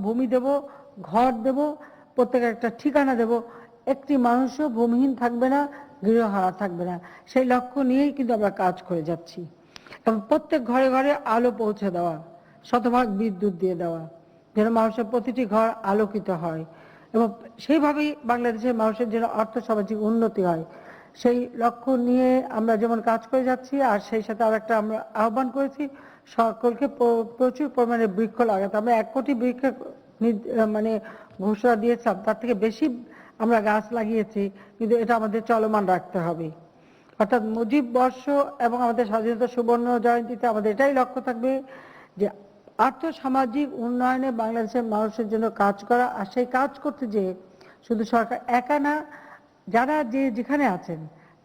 ভূমি দেব, ঘর দেব, প্রত্যেকের একটা ঠিকানা দেব, একটি মানুষও ভূমিহীন থাকবে না, গৃহহারা থাকবে না। সেই লক্ষ্য নিয়েই কিন্তু আমরা কাজ করে যাচ্ছি। এবং প্রত্যেক ঘরে ঘরে আলো পৌঁছে দেওয়া, শতভাগ বিদ্যুৎ দিয়ে দেওয়া, যেন মানুষের প্রতিটি ঘর আলোকিত হয় এবং সেইভাবেই বাংলাদেশের মানুষের যেন আর্থসামাজিক উন্নতি হয়, সেই লক্ষ্য নিয়ে আমরা যেমন কাজ করে যাচ্ছি। আর সেই সাথে আরেকটা আমরা আহ্বান করেছি সকলকে প্রচুর পরিমাণে বৃক্ষ লাগাতে। আমরা 1 কোটি বৃক্ষের মানে ঘোষণা দিয়েছিলাম, তার থেকে বেশি আমরা গাছ লাগিয়েছি, কিন্তু এটা আমাদের চলমান রাখতে হবে। অর্থাৎ মুজিব বর্ষ এবং আমাদের স্বাধীনতা সুবর্ণ জয়ন্তীতে আমাদের এটাই লক্ষ্য থাকবে যে আর্থসামাজিক উন্নয়নে বাংলাদেশের মানুষের জন্য কাজ করা। আর সেই কাজ করতে যে শুধু সরকার একা না, যারা যেখানে আছেন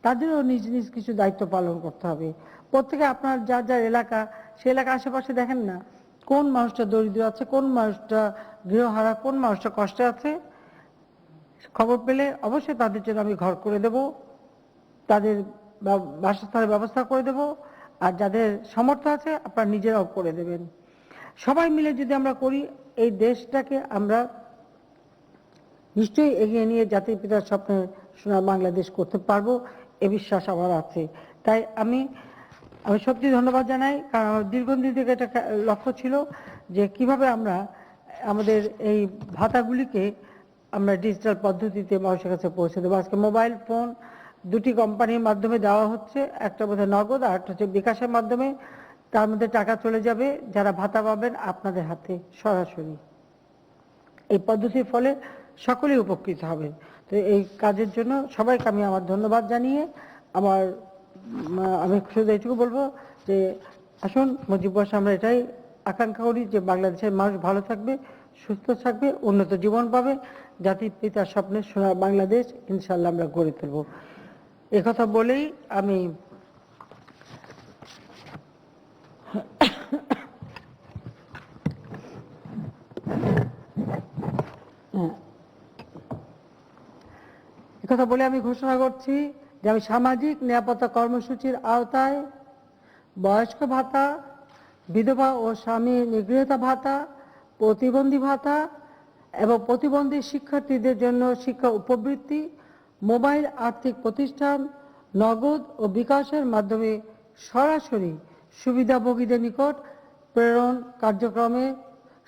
তাদেরও নিজ নিজ কিছু দায়িত্ব পালন করতে হবে। প্রত্যেকে আপনার যার যার এলাকা, সেই এলাকার আশেপাশে দেখেন না কোন মানুষটা দরিদ্র আছে, কোন মানুষটা গৃহহারা, কোন মানুষটা কষ্টে আছে। খবর পেলে অবশ্যই তাদের জন্য আমি ঘর করে দেব, তাদের বাসস্থানের ব্যবস্থা করে দেব। আর যাদের সামর্থ্য আছে আপনারা নিজেরাও করে দেবেন। সবাই মিলে যদি আমরা করি, এই দেশটাকে আমরা নিশ্চয়ই এগিয়ে নিয়ে জাতির পিতার স্বপ্নের সোনার বাংলাদেশ করতে পারবো, এ বিশ্বাস আমার আছে। তাই আমি সত্যি ধন্যবাদ জানাই, কারণ আমার দীর্ঘদিন থেকে এটা লক্ষ্য ছিল যে কিভাবে আমরা আমাদের এই ভাতাগুলিকে আমরা ডিজিটাল পদ্ধতিতে মানুষের কাছে পৌঁছে দেবো। আজকে মোবাইল ফোন 2টি কোম্পানির মাধ্যমে দেওয়া হচ্ছে, একটা বোধহয় নগদ আর একটা হচ্ছে বিকাশের মাধ্যমে। তার মধ্যে টাকা চলে যাবে যারা ভাতা পাবেন আপনাদের হাতে সরাসরি। এই পদ্ধতির ফলে সকলেই উপকৃত হবেন। তো এই কাজের জন্য সবাইকে আমি আমার ধন্যবাদ জানিয়ে আমি শুধু এইটুকু বলবো যে আসুন মুজিব বর্ষে আমরা এটাই আকাঙ্ক্ষা করি যে বাংলাদেশের মানুষ ভালো থাকবে, সুস্থ থাকবে, উন্নত জীবন পাবে, জাতির পিতার স্বপ্নের সোনার বাংলাদেশ ইনশাল্লাহ আমরা গড়ে তুলব। একথা বলেই আমি ঘোষণা করছি যে আমি সামাজিক নিরাপত্তা কর্মসূচির আওতায় বয়স্ক ভাতা, বিধবা ও স্বামী নিগৃহীতা ভাতা, প্রতিবন্ধী ভাতা এবং প্রতিবন্ধী শিক্ষার্থীদের জন্য শিক্ষা উপবৃত্তি, মোবাইল আর্থিক প্রতিষ্ঠান, নগদ ও বিকাশের মাধ্যমে সরাসরি সুবিধাভোগীদের নিকট প্রেরণ কার্যক্রমে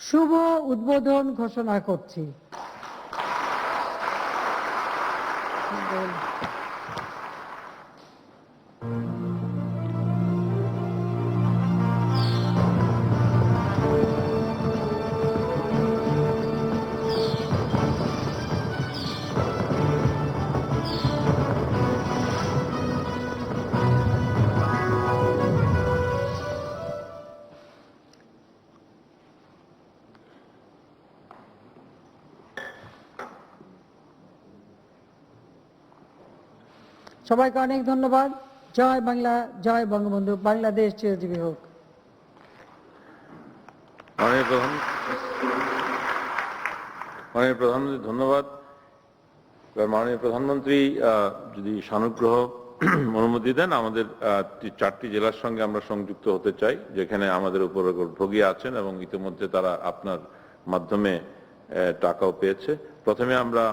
শুভ উদ্বোধন ঘোষণা করছি। সবাইকে অনেক ধন্যবাদ। জয় বাংলা, জয় বঙ্গবন্ধু, বাংলাদেশ চিরজীবী হোক। মাননীয় প্রধানমন্ত্রী ধন্যবাদ। মাননীয় প্রধানমন্ত্রী যদি সানুগ্রহ অনুমতি দেন, আমাদের 4টি জেলার সঙ্গে আমরা সংযুক্ত হতে চাই যেখানে আমাদের উপর ভোগী আছেন এবং ইতিমধ্যে তারা আপনার মাধ্যমে টাকাও পেয়েছে। প্রথমে আমরা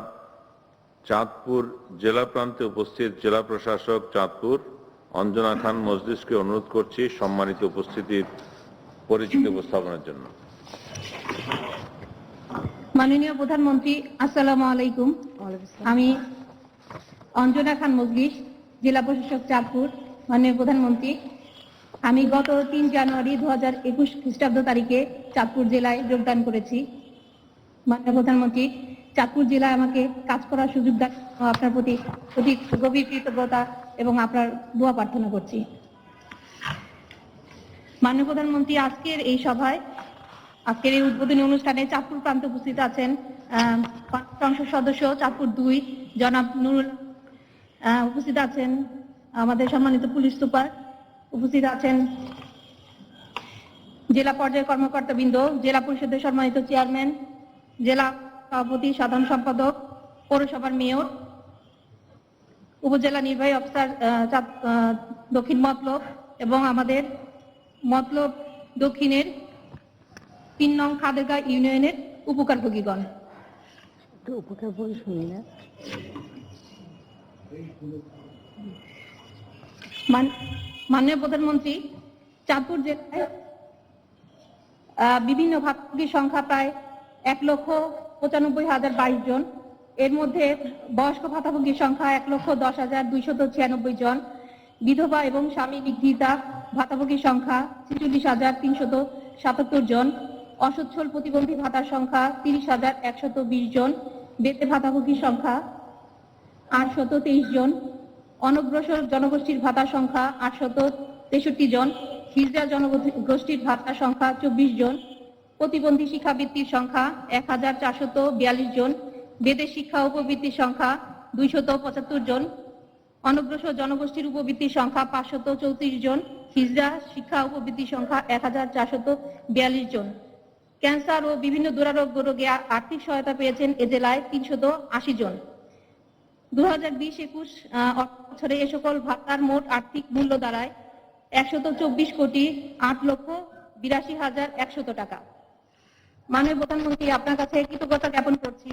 চাঁদপুর জেলা প্রান্তে উপস্থিত জেলা প্রশাসক চাঁদপুর অঞ্জনা খান মজলিসকে অনুরোধ করছি সম্মানিত উপস্থিতির পরিচিতি উপস্থাপনের জন্য। মাননীয় প্রধানমন্ত্রী, আসসালামু আলাইকুম। আমি অঞ্জনা খান মজলিস, জেলা প্রশাসক চাঁদপুর। মাননীয় প্রধানমন্ত্রী, আমি গত 3 জানুয়ারি 2021 খ্রিস্টাব্দ তারিখে চাঁদপুর জেলায় যোগদান করেছি। মাননীয় প্রধানমন্ত্রী, চাঁদপুর জেলায় আমাকে কাজ করার সুযোগ দেন, আপনার প্রতি অতি গভীর কৃতজ্ঞতা এবং আপনার দোয়া প্রার্থনা করছি। মাননীয় প্রধানমন্ত্রী, আজকের এই সভায়, আজকের এই উদ্বোধনী অনুষ্ঠানে চাঁদপুর প্রান্তে উপস্থিত আছেন সংসদ সদস্য চাঁদপুর 2 জনাব নুরুল, উপস্থিত আছেন আমাদের সম্মানিত পুলিশ সুপার, উপস্থিত আছেন জেলা পর্যায়ের কর্মকর্তাবৃন্দ, জেলা পরিষদের সম্মানিত চেয়ারম্যান, জেলা সভাপতি, সাধারণ সম্পাদক, পৌরসভার মেয়র, উপজেলা নির্বাহী অফিসার দক্ষিণ মতলব এবং আমাদের মতলব দক্ষিণের 3 নং খাদেরগাঁ ইউনিয়নের উপকারভোগীগণ। একটু উপকার বলে শুনি না। মাননীয় প্রধানমন্ত্রী, চাঁদপুর জেলায় বিভিন্ন ভাতাভোগীর সংখ্যা প্রায় 1,95,022 জন। এর মধ্যে বয়স্ক ভাতাভোগীর সংখ্যা 1,10,296 জন, বিধবা এবং স্বামী নিগৃহীতা ভাতাভোগীর সংখ্যা 46,377 জন, অসচ্ছল প্রতিবন্ধী ভাতার সংখ্যা 30,120 জন, বেতে ভাতাভোগীর সংখ্যা 823 জন, অনগ্রসর জনগোষ্ঠীর ভাতার সংখ্যা 863 জন, হিজড়া জনগোষ্ঠীর ভাতার সংখ্যা 24 জন, প্রতিবন্ধী শিক্ষাবৃত্তির সংখ্যা 1,442 জন, বেদে শিক্ষা উপবৃত্তির সংখ্যা 275 জন, অনগ্রসর জনগোষ্ঠীর উপবৃত্তির সংখ্যা 534 জন, হিজড়া শিক্ষা উপবৃত্তির সংখ্যা 1,442 জন। ক্যান্সার ও বিভিন্ন দুরারোগ্য রোগে আর্থিক সহায়তা পেয়েছেন এ জেলায় 380 জন। 2020-21 বছরে এ সকল ভাতার মোট আর্থিক মূল্য দাঁড়ায় 124,08,82,100 টাকা। মাননীয় প্রধানমন্ত্রী, আপনার কাছে কৃতজ্ঞতা জ্ঞাপন করছি।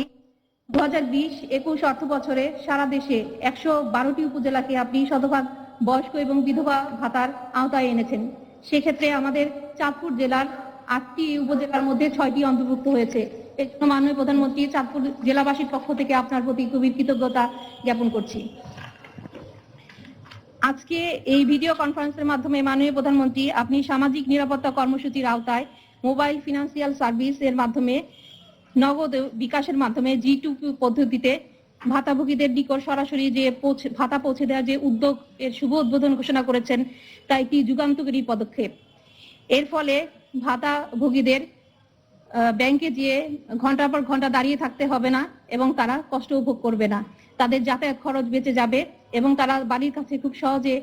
2020-21 অর্থ বছরে সারা দেশে 112টি উপজেলাকে আপনি শতভাগ বয়স্ক এবং বিধবা ভাতার আওতায় এনেছেন। সেক্ষেত্রে আমাদের চাঁদপুর জেলার 8টি উপজেলার মধ্যে 6টি অন্তর্ভুক্ত হয়েছে। এর জন্য মাননীয় প্রধানমন্ত্রী, চাঁদপুর জেলাবাসীর পক্ষ থেকে আপনার প্রতি গভীর কৃতজ্ঞতা জ্ঞাপন করছি। আজকে এই ভিডিও কনফারেন্সের মাধ্যমে মাননীয় প্রধানমন্ত্রী আপনি সামাজিক নিরাপত্তা কর্মসূচির আওতায় মোবাইল ফিনান্সিয়াল সার্ভিস এর মাধ্যমে নগদ বিকাশের মাধ্যমে G2P পদ্ধতিতে ভাতাভোগীদের নিকট সরাসরি যে ভাতা পৌঁছে দেওয়ার যে উদ্যোগ এর শুভ উদ্বোধন ঘোষণা করেছেন, তা একটি যুগান্তকারী পদক্ষেপ। এর ফলে ভাতাভোগীদের ব্যাংকে গিয়ে ঘন্টার পর ঘন্টা দাঁড়িয়ে থাকতে হবে না এবং তারা কষ্ট উপভোগ করবে না। তাদের যাতায়াত খরচ বেঁচে যাবে এবং তারা বাড়ির কাছে খুব সহজে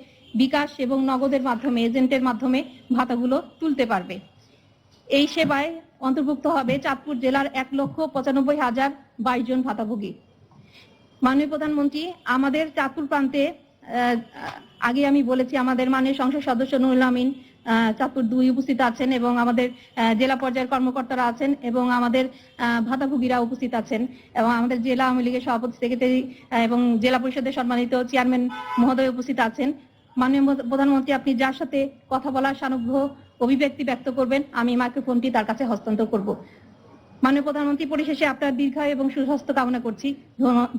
বিকাশ এবং নগদের মাধ্যমে এজেন্টের মাধ্যমে ভাতাগুলো তুলতে পারবে। এই সেবায় অন্তর্ভুক্ত হবে চাঁদপুর জেলার 1,95,022 জন ভাতাভোগী। মাননীয় প্রধানমন্ত্রী, আমাদের চাঁদপুর প্রান্তে আগে আমি বলেছি আমাদের মাননীয় সংসদ সদস্য নুরুল আমিন চাঁদপুর 2 উপস্থিত আছেন এবং আমাদের জেলা পর্যায়ের কর্মকর্তারা আছেন এবং আমাদের ভাতাভোগীরা উপস্থিত আছেন এবং আমাদের জেলা আওয়ামী লীগের সভাপতি, সেক্রেটারি এবং জেলা পরিষদের সম্মানিত চেয়ারম্যান মহোদয় উপস্থিত আছেন। মাননীয় প্রধানমন্ত্রী, আপনি যার সাথে কথা বলার সানুগ্রহ অভিব্যক্তি ব্যক্ত করবেন, আমি মাইক্রোফোনটি তার কাছে হস্তান্তর করব। মাননীয় প্রধানমন্ত্রী, পরিশেষে আপনার দীর্ঘায়ু এবং সুস্বাস্থ্য কামনা করছি।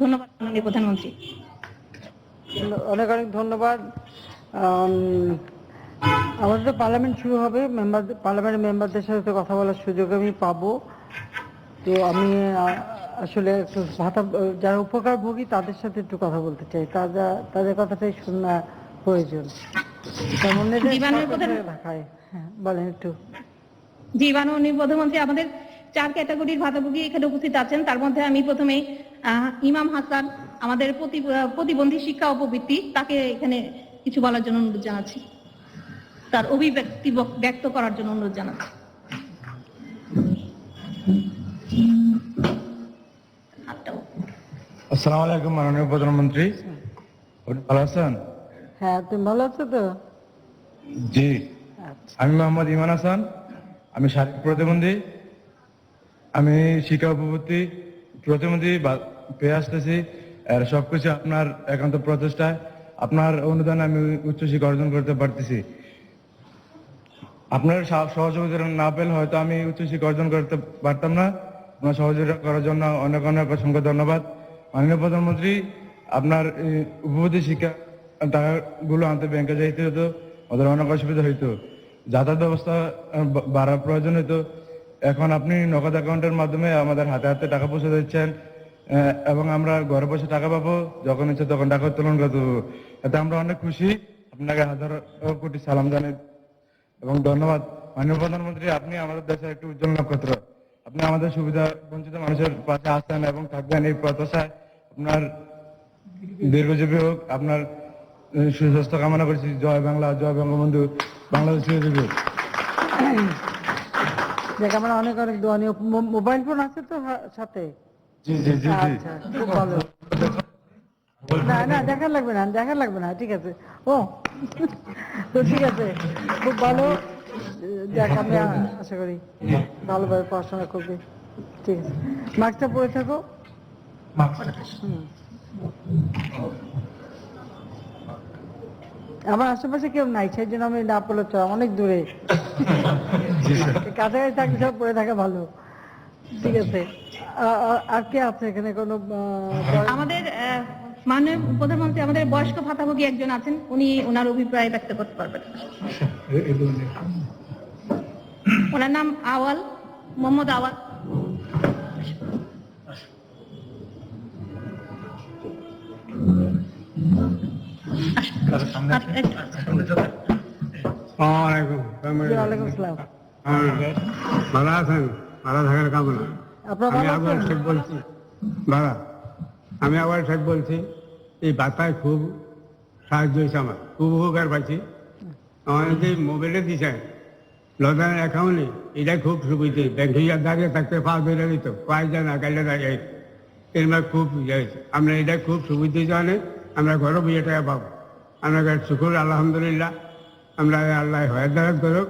ধন্যবাদ মাননীয় প্রধানমন্ত্রী। অনেক অনেক ধন্যবাদ। আমাদের তো পার্লামেন্ট শুরু হবে, পার্লামেন্টের মেম্বারদের সাথে কথা বলার সুযোগ আমি পাবো। তো আমি আসলে একটু ভাতা যারা উপকারভোগী তাদের সাথে একটু কথা বলতে চাই, তাদের কথাটাই শোনা প্রয়োজন। বলেন একটু। জি মাননীয় প্রধানমন্ত্রী, আমাদের 4 ক্যাটাগরির ভাতাভোগী এখানে উপস্থিত আছেন। তার মধ্যে আমি প্রথমে ইমাম হাসান, আমাদের প্রতিবন্ধী শিক্ষা উপবৃত্তি, তাকে এখানে কিছু বলার জন্য অনুরোধ জানাচ্ছি, তার অভিব্যক্তি ব্যক্ত করার জন্য অনুরোধ জানাচ্ছি। আসসালামু আলাইকুম মাননীয় প্রধানমন্ত্রী, ভালো আছেন? হ্যাঁ, তুমি ভালো আছো তো? জি, আমি মোহাম্মদ ইমান হাসান, আমি শারীরিক প্রতিবন্ধী, আমি শিক্ষা উপবৃত্তি প্রতিবন্ধী পেয়ে আসতেছি। আর সবকিছু আপনার একান্ত প্রচেষ্টায়, আপনার অনুদানে আমি উচ্চশিক্ষা অর্জন করতে পারতেছি। আপনার সহযোগিতা না পেলে হয়তো আমি উচ্চশিক্ষা অর্জন করতে পারতাম না। আপনার সহযোগিতা করার জন্য অনেক অনেক অসংখ্য ধন্যবাদ। মাননীয় প্রধানমন্ত্রী, আপনার উপবৃত্তি শিক্ষা টাকাগুলো আনতে ব্যাংকে যাইতে হতো, ওদের অনেক অসুবিধা হইতো, যাতায়াত ব্যবস্থা বাড়ার প্রয়োজন হইতো। এখন আপনি নগদ অ্যাকাউন্টের মাধ্যমে আমাদের হাতে হাতে টাকা পৌঁছে দিচ্ছেন এবং আমরা ঘরে বসে টাকা পাবো, যখন ইচ্ছে তখন টাকা উত্তোলন করতে পারবো। এতে আমরা অনেক খুশি। আপনাকে হাজার কোটি সালাম জানাই এবং ধন্যবাদ। মাননীয় প্রধানমন্ত্রী, আপনি আমাদের দেশের একটি উজ্জ্বল নক্ষত্র। আপনি আমাদের সুবিধা বঞ্চিত মানুষের পাশে আসছেন এবং থাকবেন, এই প্রত্যাশায় আপনার দীর্ঘজীবী হোক। আপনার সুস্বাস্থ্য কামনা করছি। জয় বাংলা, জয় বঙ্গবন্ধু, বাংলাদেশ। দেখ, আমরা অনেক অনেক দোয়া নিয়ে। মোবাইল ফোন আছে তো সাথে? জি জি জি জি, আচ্ছা, খুব ভালো। না না দেখা লাগবে না ঠিক আছে। ও তো ঠিক আছে, খুব ভালো। দেখ আমি আশা করি ভালোভাবে পড়াশোনা করবে। ঠিক আছে, মাস্কটা পরে থাকো। আমার আশেপাশে কেউ নাই, সেই জন্য আমি না পড়লে চল, অনেক দূরে কাছাকাছি থাকলে সব পড়ে থাকা ভালো। ঠিক আছে, আর কে আছে এখানে? কোনো আমাদের মাননীয় প্রধানমন্ত্রী আমাদের বয়স্ক ভাতাভোগী একজন আছেন, উনি ওনার অভিপ্রায় ব্যক্ত করতে পারবেন। ওনার নাম আওয়াল, মোহাম্মদ আওয়াল। ওয়ালাইকুম আসসালাম। ভালো আছেন? ভালো থাকার কামনা। আমি আবার শেখ বলছি। আমি আবার শেখ বলছি, এই বার্তায় খুব সাহায্য হয়েছে, আমার খুব উপকার পাইছি। আমার যে মোবাইলে দিছে লদানের অ্যাকাউন্টে, এটা খুব সুবিধে। ব্যাংকে দাঁড়িয়ে থাকতে পা ধরে দিত, পাই যায় না, গাইলে দাঁড়িয়ে এর মধ্যে খুব ইয়ে হয়েছে। আমরা এটা খুব সুবিধে জানে, আমরা ঘরও বিয়ে টাকা পাবো। আমরা শুকুর আলহামদুলিল্লাহ। আমরা আল্লাহ হয়দায়ত করুক,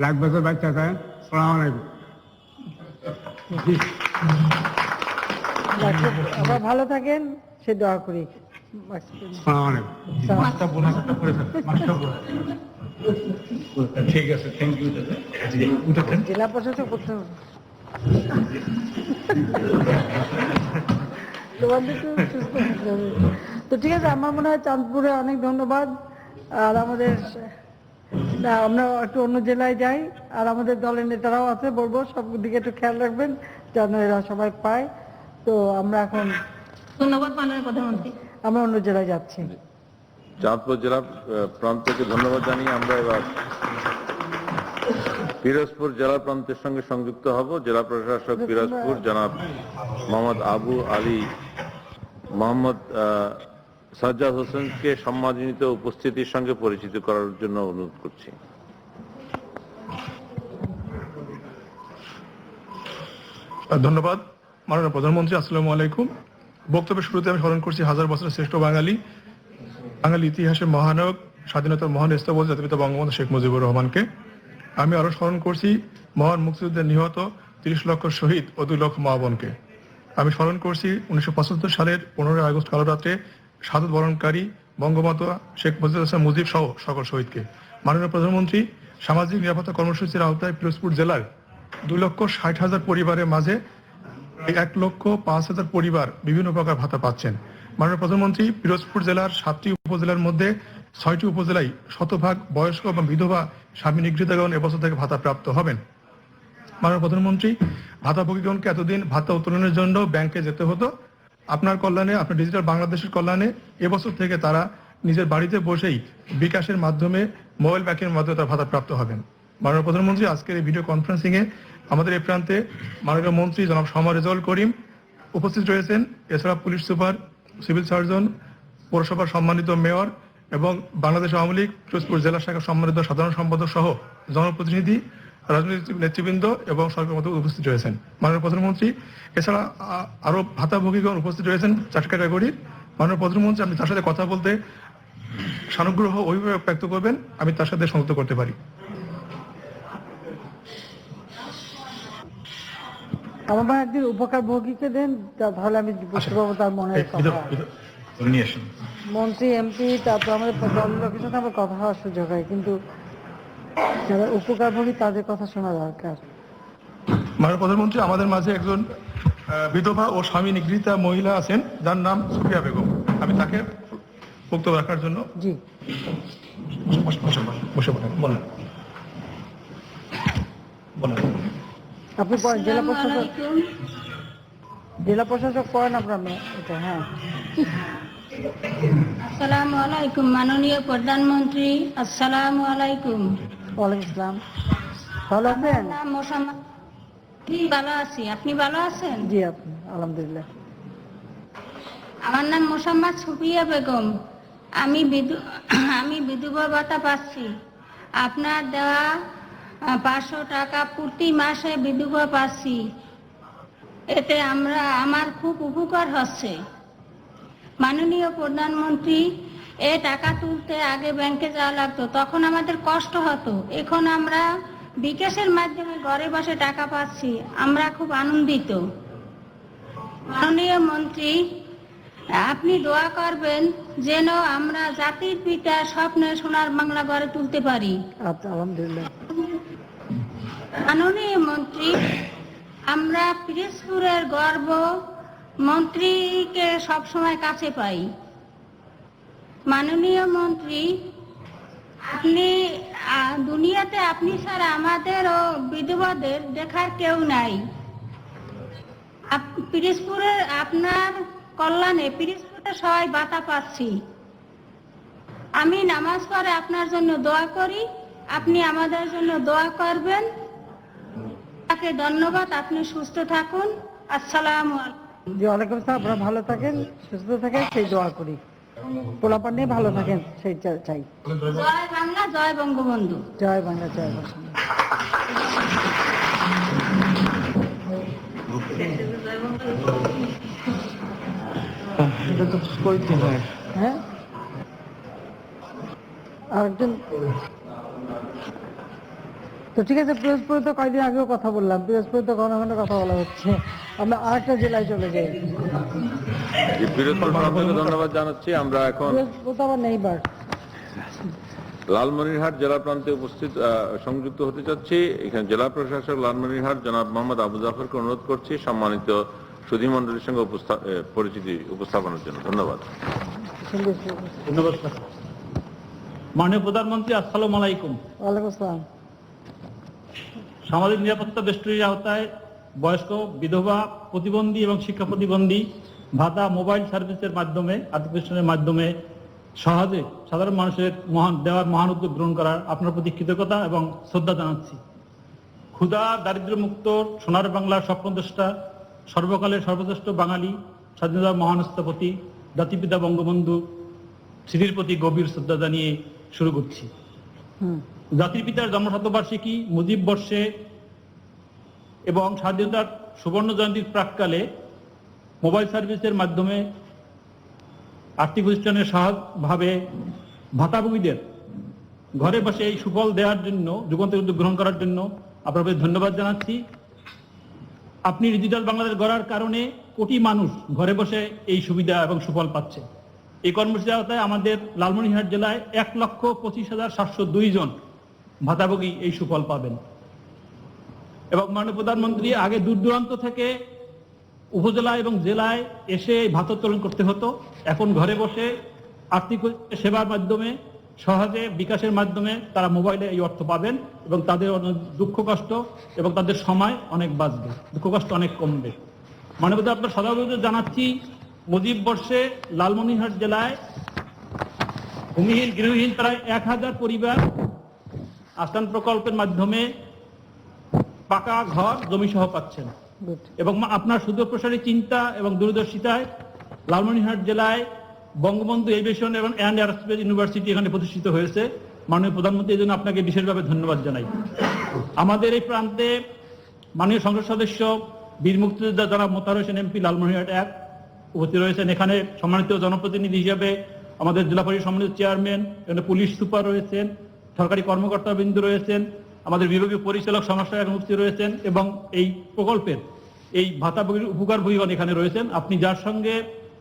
লাখ বছর বাচ্চা থাকেন। সালাম আলাইকুম। আবার ভালো থাকেন, সে দোয়া করি। ঠিক আছে, থ্যাংক ইউ। জেলা প্রশাসক করতে হবে তো ঠিক আছে। আমার মনে হয় চাঁদপুরে অনেক ধন্যবাদ। আর আমাদের আমরা একটু অন্য জেলায় যাই, আর আমাদের দলের নেতারাও আছে, বলবো সব দিকে একটু খেয়াল রাখবেন যেন এরা সবাই পায়। তো আমরা এখন ধন্যবাদ মাননীয় প্রধানমন্ত্রী, আমরা অন্য জেলায় যাচ্ছি। চাঁদপুর জেলা প্রান্তকে ধন্যবাদ জানিয়ে আমরা এবার পিরোজপুর জেলা প্রান্তের সঙ্গে সংযুক্ত হব। জেলা প্রশাসক পিরোজপুর জনাব মোহাম্মদ আবু আলী মোহাম্মদ সাজ্জাদ হোসেনকে সম্মানিত উপস্থিতির সঙ্গে পরিচিত করার জন্য অনুরোধ করছি। ধন্যবাদ মাননীয় প্রধানমন্ত্রী। আসসালামু আলাইকুম। বক্তব্যের শুরুতে আমি স্মরণ করছি হাজার বছরের শ্রেষ্ঠ বাঙালি ইতিহাসের মহানায়ক, স্বাধীনতার মহান স্থপতি জাতিপিতা বঙ্গবন্ধু শেখ মুজিবুর রহমানকে। আমি আরো স্মরণ করছি মহান মুক্তিযুদ্ধে নিহত 30 লক্ষ শহীদ ও 2 লক্ষ মা বোনকে। আমি স্মরণ করছি 1975 সালের 15 আগস্ট কালো রাতে শাহাদত বরণকারী বঙ্গবন্ধু শেখ মুজিব সহ সকল শহীদকে। মাননীয় প্রধানমন্ত্রী, সামাজিক নিরাপত্তা কর্মসূচির আওতায় পিরোজপুর জেলার 2,60,000 পরিবারের মাঝে 1,05,000 পরিবার বিভিন্ন প্রকার ভাতা পাচ্ছেন। মাননীয় প্রধানমন্ত্রী, পিরোজপুর জেলার 7টি উপজেলার মধ্যে 6টি উপজেলায় শতভাগ বয়স্ক এবং বিধবা স্বামী নিগৃহীতগণ এবছর থেকে ভাতা প্রাপ্ত হবেন। মাননীয় প্রধানমন্ত্রী, ভাতাভোগীগণকে এতদিন ভাতা উত্তোলনের জন্য ব্যাংকে যেতে হতো। আপনার কল্যাণে, আপনার ডিজিটাল বাংলাদেশের কল্যাণে এবছর থেকে তারা নিজের বাড়িতে বসেই বিকাশের মাধ্যমে, মোবাইল ব্যাংকের মাধ্যমে তারা ভাতা প্রাপ্ত হবেন। মাননীয় প্রধানমন্ত্রী, আজকের এই ভিডিও কনফারেন্সিং এ আমাদের এই প্রান্তে মাননীয় মন্ত্রী জনাব শামা রেজাউল করিম উপস্থিত রয়েছেন। এছাড়া পুলিশ সুপার, সিভিল সার্জন, পৌরসভার সম্মানিত মেয়র এবং বাংলাদেশ আওয়ামী লীগ পিরোজপুর জেলা শাখার সম্মানিত সাধারণ সম্পাদক সহ জনপ্রতিনিধি, রাজনৈতিক নেতৃবৃন্দ এবং সরকার মধ্যে উপস্থিত রয়েছেন। মাননীয় প্রধানমন্ত্রী, এছাড়া আরো ভাতাভোগীগণ উপস্থিত রয়েছেন 4 ক্যাটাগরির। মাননীয় প্রধানমন্ত্রী, আপনি তার সাথে কথা বলতে সানুগ্রহ অভিভাবক ব্যক্ত করবেন, আমি তার সাথে সংযুক্ত করতে পারি। আমার ভাই একদিন উপকার ভোগীকে দেন, তাহলে আমি বুঝতে পারবো তার মনের কথা। মন্ত্রী, এমপি, তারপর আমাদের দলের লোকের সাথে আমার কথা হওয়ার সুযোগ হয়, কিন্তু যারা উপকার ভোগী তাদের কথা শোনা দরকার। মাননীয় প্রধানমন্ত্রী, আমাদের মাঝে একজন বিধবা ও স্বামী নিগৃহীতা মহিলা আছেন, যার নাম সুফিয়া বেগম। আমি তাকে বক্তব্য রাখার জন্য জি বসে বলেন। আপনি জেলা প্রশাসক করেন আপনার এটা? হ্যাঁ, আসসালামু আলাইকুম মাননীয় প্রধানমন্ত্রী। আসসালামু আলাইকুম। ওয়ালাইকুম আসসালাম। ভালো আছেন? ভালো আছি, আপনি ভালো আছেন? জি, আপনি? আলহামদুলিল্লাহ। আমার নাম মোসাম্মদ সুফিয়া বেগম। আমি বিধবা ভাতা পাচ্ছি। আপনার দেওয়া 500 টাকা প্রতি মাসে বিধবা পাচ্ছি। এতে আমার খুব উপকার হচ্ছে। মাননীয় প্রধানমন্ত্রী এ টাকা তুলতে আগে ব্যাংকে যাওয়া লাগতো, তখন আমাদের কষ্ট হতো। এখন আমরা বিকাশের মাধ্যমে ঘরে বসে টাকা পাচ্ছি, আমরা খুব আনন্দিত। মাননীয় মন্ত্রী, আপনি দোয়া করবেন যেন আমরা জাতির পিতা স্বপ্নে সোনার বাংলা গড়ে তুলতে পারি। আচ্ছা, আলহামদুলিল্লাহ। মাননীয় মন্ত্রী, আমরা পিরোজপুরের গর্ব মন্ত্রীকে সবসময় কাছে পাই। মাননীয় মন্ত্রী, আপনি দুনিয়াতে আপনি ছাড়া আমাদের ও বিধবাদের দেখার কেউ নাই। পিরোজপুরের আপনার কল্যাণে পিরোজপুরে সবাই বাতা পাচ্ছি। আমি নামাজ পড়ে আপনার জন্য দোয়া করি, আপনি আমাদের জন্য দোয়া করবেন। তাকে ধন্যবাদ, আপনি সুস্থ থাকুন। আসসালামু আলাইকুম। জি, ওয়ালাইকুম আসসালাম। আপনারা ভালো থাকেন, সুস্থ থাকেন, সেই দোয়া করি। পোলাপান নিয়ে ভালো থাকেন, সেই চাই। জয় বাংলা, জয় বঙ্গবন্ধু। জয় বাংলা, জয় বাংলা। হ্যাঁ, আরেকজন তো ঠিক আছে। পিরোজপুরে তো কয়েকদিন আগেও কথা বললাম, পিরোজপুরে তো ঘন ঘন কথা বলা হচ্ছে। আমরা আরেকটা জেলায় চলে যাই। পিরোজপুর আপনাকে ধন্যবাদ জানাচ্ছি। আমরা এখন পিরোজপুর তো আবার নেইবার লালমনিরহাট জেলা প্রান্তে সংযুক্ত হতে চাচ্ছি। এখানে জেলা প্রশাসক লালমনিরহাট জনাব মোহাম্মদ আবু জাফরকে অনুরোধ করছি সম্মানিত সুধী মণ্ডলীর সঙ্গে পরিচিতি উপস্থাপনের জন্য। ধন্যবাদ। ধন্যবাদ স্যার। মাননীয় প্রধানমন্ত্রী, আসসালামু আলাইকুম। ওয়ালাইকুম আসসালাম। সামাজিক নিরাপত্তা বেষ্টনীর আওতায় বয়স্ক, বিধবা, প্রতিবন্ধী এবং শিক্ষা প্রতিবন্ধী ভাতা মোবাইল সার্ভিসের মাধ্যমে, আর্থিক প্রতিষ্ঠানের মাধ্যমে সহজে সাধারণ মানুষের দেওয়ার মহান উদ্যোগ গ্রহণ করার আপনার প্রতি কৃতজ্ঞতা এবং শ্রদ্ধা জানাচ্ছি। ক্ষুধা দারিদ্র্য মুক্ত সোনার বাংলার স্বপ্নদ্রষ্টা, সর্বকালের সর্বশ্রেষ্ঠ বাঙালি স্বাধীনতার মহান স্থপতি জাতিপিতা বঙ্গবন্ধু স্মৃতির প্রতি গভীর শ্রদ্ধা জানিয়ে শুরু করছি। জাতির পিতার জন্মশতবার্ষিকী, মুজিব বর্ষে এবং স্বাধীনতার সুবর্ণ জয়ন্তীর প্রাককালে মোবাইল সার্ভিসের মাধ্যমে আর্থিক প্রতিষ্ঠানের সহজভাবে ভাতাভোগীদের ঘরে বসে এই সুফল দেওয়ার জন্য, যুগান্তর উদ্যোগ গ্রহণ করার জন্য আপনাদের ধন্যবাদ জানাচ্ছি। আপনি ডিজিটাল বাংলাদেশ গড়ার কারণে কোটি মানুষ ঘরে বসে এই সুবিধা এবং সুফল পাচ্ছে। এই কর্মসূচির আওতায় আমাদের লালমনিরহাট জেলায় 1,25,702 জন ভাতাভোগী এই সুফল পাবেন। এবং মাননীয় প্রধানমন্ত্রী, আগে দূর দূরান্ত থেকে উপজেলা এবং জেলায় এসে ভাতা উত্তোলন করতে হতো, এখন ঘরে বসে আর্থিক সেবার মাধ্যমে সহজে বিকাশের মাধ্যমে তারা মোবাইলে এই অর্থ পাবেন এবং তাদের দুঃখ কষ্ট এবং তাদের সময় অনেক বাঁচবে, দুঃখ কষ্ট অনেক কমবে। মাননীয় আপনার সদাবদ্ধ জানাচ্ছি, মুজিব বর্ষে লালমনিরহাট জেলায় ভূমিহীন গৃহহীন প্রায় 1000 পরিবার আস্থান প্রকল্পের মাধ্যমে পাকা ঘর, জমি সহ পাচ্ছেন। এবং আপনার সুদূরপ্রসারী চিন্তা এবং দূরদর্শিতায় লালমনিরহাট জেলায় বঙ্গবন্ধু এভিয়েশন এবং এয়ারস্পেস ইউনিভার্সিটি এখানে প্রতিষ্ঠিত হয়েছে। মাননীয় প্রধানমন্ত্রী, এই জন্য আপনাকে বিশেষভাবে ধন্যবাদ জানাই। আমাদের এই প্রান্তে মাননীয় সংসদ সদস্য বীর মুক্তিযোদ্ধা জনাব মোতাহার হোসেন এমপি লালমনিরহাট 1 উপস্থিত রয়েছেন। এখানে সম্মানিত জনপ্রতিনিধি হিসেবে আমাদের জেলা পরিষদ সম্মানিত চেয়ারম্যান, এখানে পুলিশ সুপার রয়েছেন, সরকারি কর্মকর্তা বিন্দু রয়েছেন, আমাদের বিভাগীয় পরিচালক সমাজসেবক এখানে উপস্থিত রয়েছেন এবং এই প্রকল্পের এই ভাতাভোগীর উপকারভোগীগণ এখানে রয়েছেন। আপনি যার সঙ্গে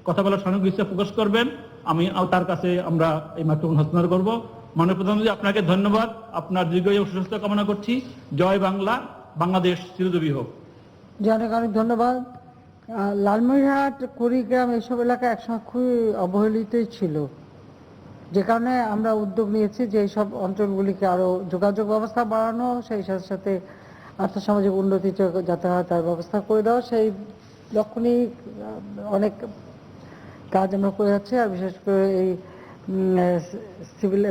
কথা বলার সঙ্গে ইচ্ছা প্রকাশ করবেন, আমি তার কাছে আমরা এই মাইক্রোফোন হস্তান্তর করব। মাননীয় প্রধানমন্ত্রী, আপনাকে ধন্যবাদ, আপনার দীর্ঘায়ু ও সুস্বাস্থ্য কামনা করছি। জয় বাংলা, বাংলাদেশ চিরজীবী হোক। অনেক অনেক ধন্যবাদ। লালমনিরহাট, কুড়িগ্রাম এইসব এলাকা একসময় খুবই অবহেলিতই ছিল, যে কারণে আমরা উদ্যোগ নিয়েছি যে এইসব অঞ্চলগুলিকে আরো যোগাযোগ ব্যবস্থা বাড়ানো, সেই সাথে সাথে আর্থসামাজিক উন্নতি যাতে হয় তার ব্যবস্থা করে দেওয়া। সেই লক্ষ্য নিয়ে অনেক কাজ আমরা করে যাচ্ছি। আর বিশেষ করে এই সিভিল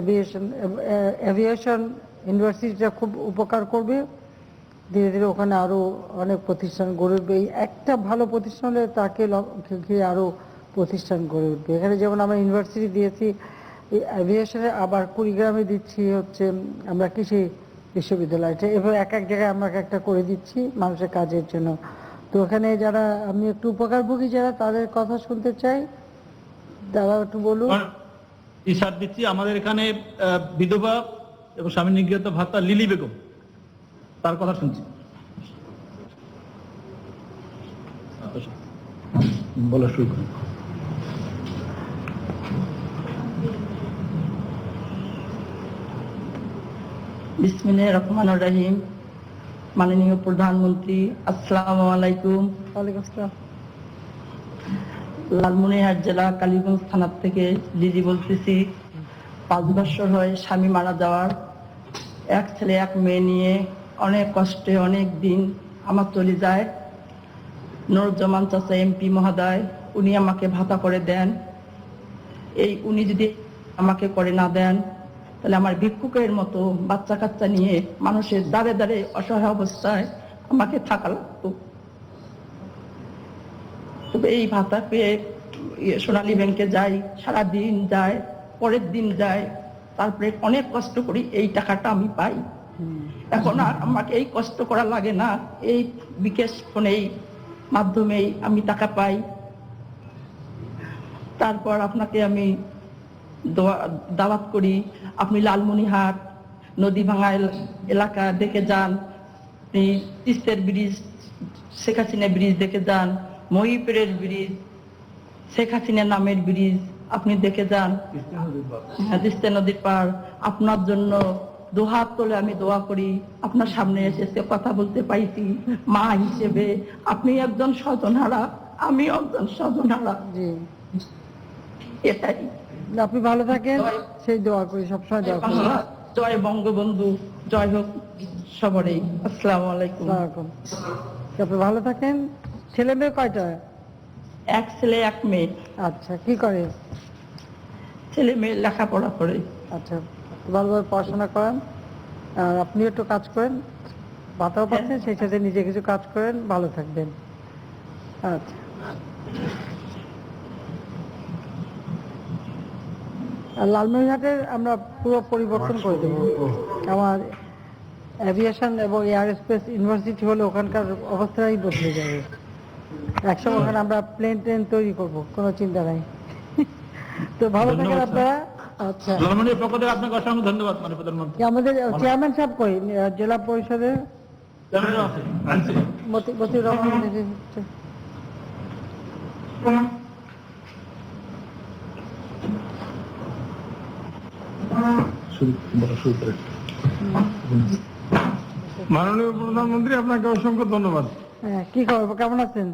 এভিয়েশন ইউনিভার্সিটিটা খুব উপকার করবে। ধীরে ধীরে ওখানে আরো অনেক প্রতিষ্ঠান গড়ে উঠবে। এই একটা ভালো প্রতিষ্ঠান হলে তাকে ঘিরে আরো প্রতিষ্ঠান গড়ে উঠবে। এখানে যেমন আমরা ইউনিভার্সিটি দিয়েছি এভিয়েশনে, আবার কুড়িগ্রামে দিচ্ছি হচ্ছে আমরা কৃষি বিশ্ববিদ্যালয়টা। এভাবে এক এক জায়গায় আমরা একটা করে দিচ্ছি মানুষের কাজের জন্য। তো ওখানে যারা আমি একটু উপকারভোগী যারা, তাদের কথা শুনতে চাই। দাদা একটু বলুন। ইশার দিচ্ছি, আমাদের এখানে বিধবা এবং স্বামী নিগৃহীত ভাতা লিলি বেগম, তার কথা শুনছি। বলা শুরু করুন। বিসমিল্লাহির রহমানির রহিম। মাননীয় প্রধানমন্ত্রী, আসসালামু আলাইকুম। ওয়ালাইকুম আসসালাম। লালমনিরহাট জেলা কালীগঞ্জ থানা থেকে দিদি বলতেছি। 5 বছর হয় স্বামী মারা যাওয়ার, এক ছেলে এক মেয়ে নিয়ে অনেক কষ্টে অনেক দিন আমার চলে যায়। নুরুজ্জামান চাচা এমপি মহোদয়, উনি আমাকে ভাতা করে দেন। এই উনি যদি আমাকে করে না দেন, তাহলে আমার ভিক্ষুকের মতো বাচ্চা কাচ্চা নিয়ে মানুষের দাঁড়ে দাঁড়ে অসহায় অবস্থায় আমাকে থাকা লাগতো। তবে এই ভাতা পেয়ে সোনালী ব্যাংকে যাই, সারাদিন যায়, পরের দিন যায়, তারপরে অনেক কষ্ট করি এই টাকাটা আমি পাই। এখন আর আমাকে এই কষ্ট করা লাগে না, এই বিকাশ ফোনেই মাধ্যমেই আমি টাকা পাই। তারপর আপনাকে আমি দাওয়াত করি, আপনি লালমনিরহাট নদী ভাঙা এলাকা দেখে যান, আপনি তিস্তার ব্রিজ, শেখ হাসিনা ব্রিজ দেখে যান, মহিপুরের ব্রিজ, শেখ হাসিনা নামের ব্রিজ আপনি দেখে যান, তিস্তা নদীর পার। আপনার জন্য দুহাত তোলে আমি দোয়া করি, আপনার সামনে এসে কথা বলতে পাইছি মা হিসেবে। আপনি একজন স্বজনহারা, আমি একজন স্বজনহারা। এটাই। আপনি ভালো থাকেন, সেই দোয়া করি, সবসময় দোয়া করি। জয় বঙ্গবন্ধু, জয় হোক সবারই। আসসালামু আলাইকুম। আপনি ভালো থাকেন। ছেলে মেয়ে কয়টা? এক ছেলে এক মেয়ে। আচ্ছা, কি করে? ছেলে মেয়ে লেখাপড়া করে। আচ্ছা, ভালোভাবে পড়াশোনা করেন, আর আপনি একটু কাজ করেন, ভাতাও পাচ্ছেন, সেই সাথে নিজে কিছু কাজ করেন, ভালো থাকবেন। আচ্ছা, আর লালমনিরহাটের আমরা পুরো পরিবর্তন করে দেবো। আমার এভিয়েশন এবং এয়ারস্পেস ইউনিভার্সিটি হলে ওখানকার অবস্থাই বদলে যাবে। একসময় ওখানে আমরা প্লেন ট্রেন তৈরি করব, কোনো চিন্তা নাই। তো ভালো থাকেন আপনারা। আচ্ছা, লালমনির পক্ষ থেকে আপনাকে অসংখ্য ধন্যবাদ। মানে প্রধানমন্ত্রী, আমাদের চেয়ারম্যান সাহেব কই? জেলা পরিষদের মতিউর রহমান। মাননীয় প্রধানমন্ত্রী, আপনাকে অসংখ্য ধন্যবাদ। কি খবর, কেমন আছেন?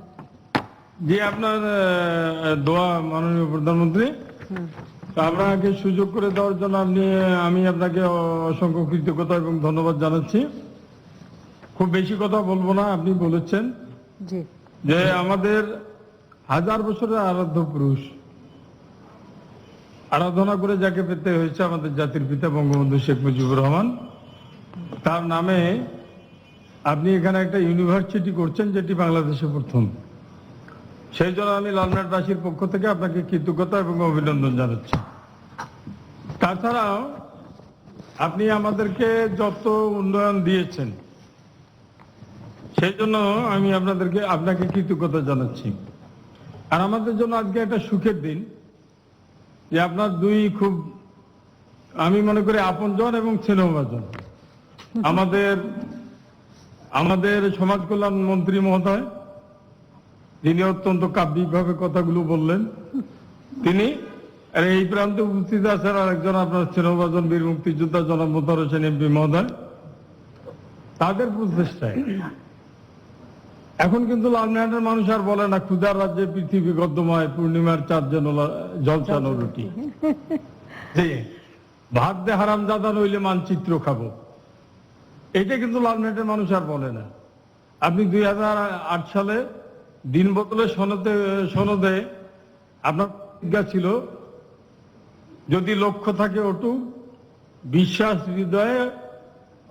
জি, আপনার দোয়া মাননীয় প্রধানমন্ত্রী। আপনাকে সুযোগ করে দেওয়ার জন্য আমি আপনাকে অসংখ্য কৃতজ্ঞতা এবং ধন্যবাদ জানাচ্ছি। খুব বেশি কথা বলবো না, আপনি বলেছেন যে আমাদের 1000 বছরের আরাধ্য পুরুষ, আরাধনা করে যাকে পেতে হয়েছে আমাদের জাতির পিতা বঙ্গবন্ধু শেখ মুজিবুর রহমান, তার নামে আপনি এখানে একটা ইউনিভার্সিটি করছেন, যেটি বাংলাদেশে প্রথম। সেই জন্য আমি লালমনিরহাটবাসীর পক্ষ থেকে আপনাকে কৃতজ্ঞতা এবং অভিনন্দন জানাচ্ছি। তাছাড়াও আপনি আমাদেরকে যত উন্নয়ন দিয়েছেন, সেই জন্য আমি আপনাকে কৃতজ্ঞতা জানাচ্ছি। আর আমাদের জন্য আজকে একটা সুখের দিন যে আপনার দুই খুব, আমি মনে করি, আপনজন এবং স্নেহভাজন আমাদের সমাজ কল্যাণ মন্ত্রী মহোদয়, যিনি অত্যন্ত কাব্যিকভাবে কথাগুলো বললেন, তিনি আর এই প্রান্তে উপস্থিত আছেন আরেকজন আপনার স্নেহভাজন বীর মুক্তিযোদ্ধা জনাব মোতাহার হোসেন এমপি মহোদয়। তাদের প্রচেষ্টায় এখন কিন্তু লালমনিরহাটের মানুষ আর বলে না ক্ষুধার রাজ্যে পৃথিবী গদ্যময়, পূর্ণিমার চাঁদ যেন জলছানো রুটি, ভাত দে হারামজাদা নইলে মানচিত্র খাবো। এটা কিন্তু লালমনিরহাটের মানুষ আর বলে না। আপনি 2008 সালে দিন বদলে সনদে আপনার প্রতিজ্ঞা ছিল, যদি লক্ষ্য থাকে অটুট, বিশ্বাস হৃদয়ে,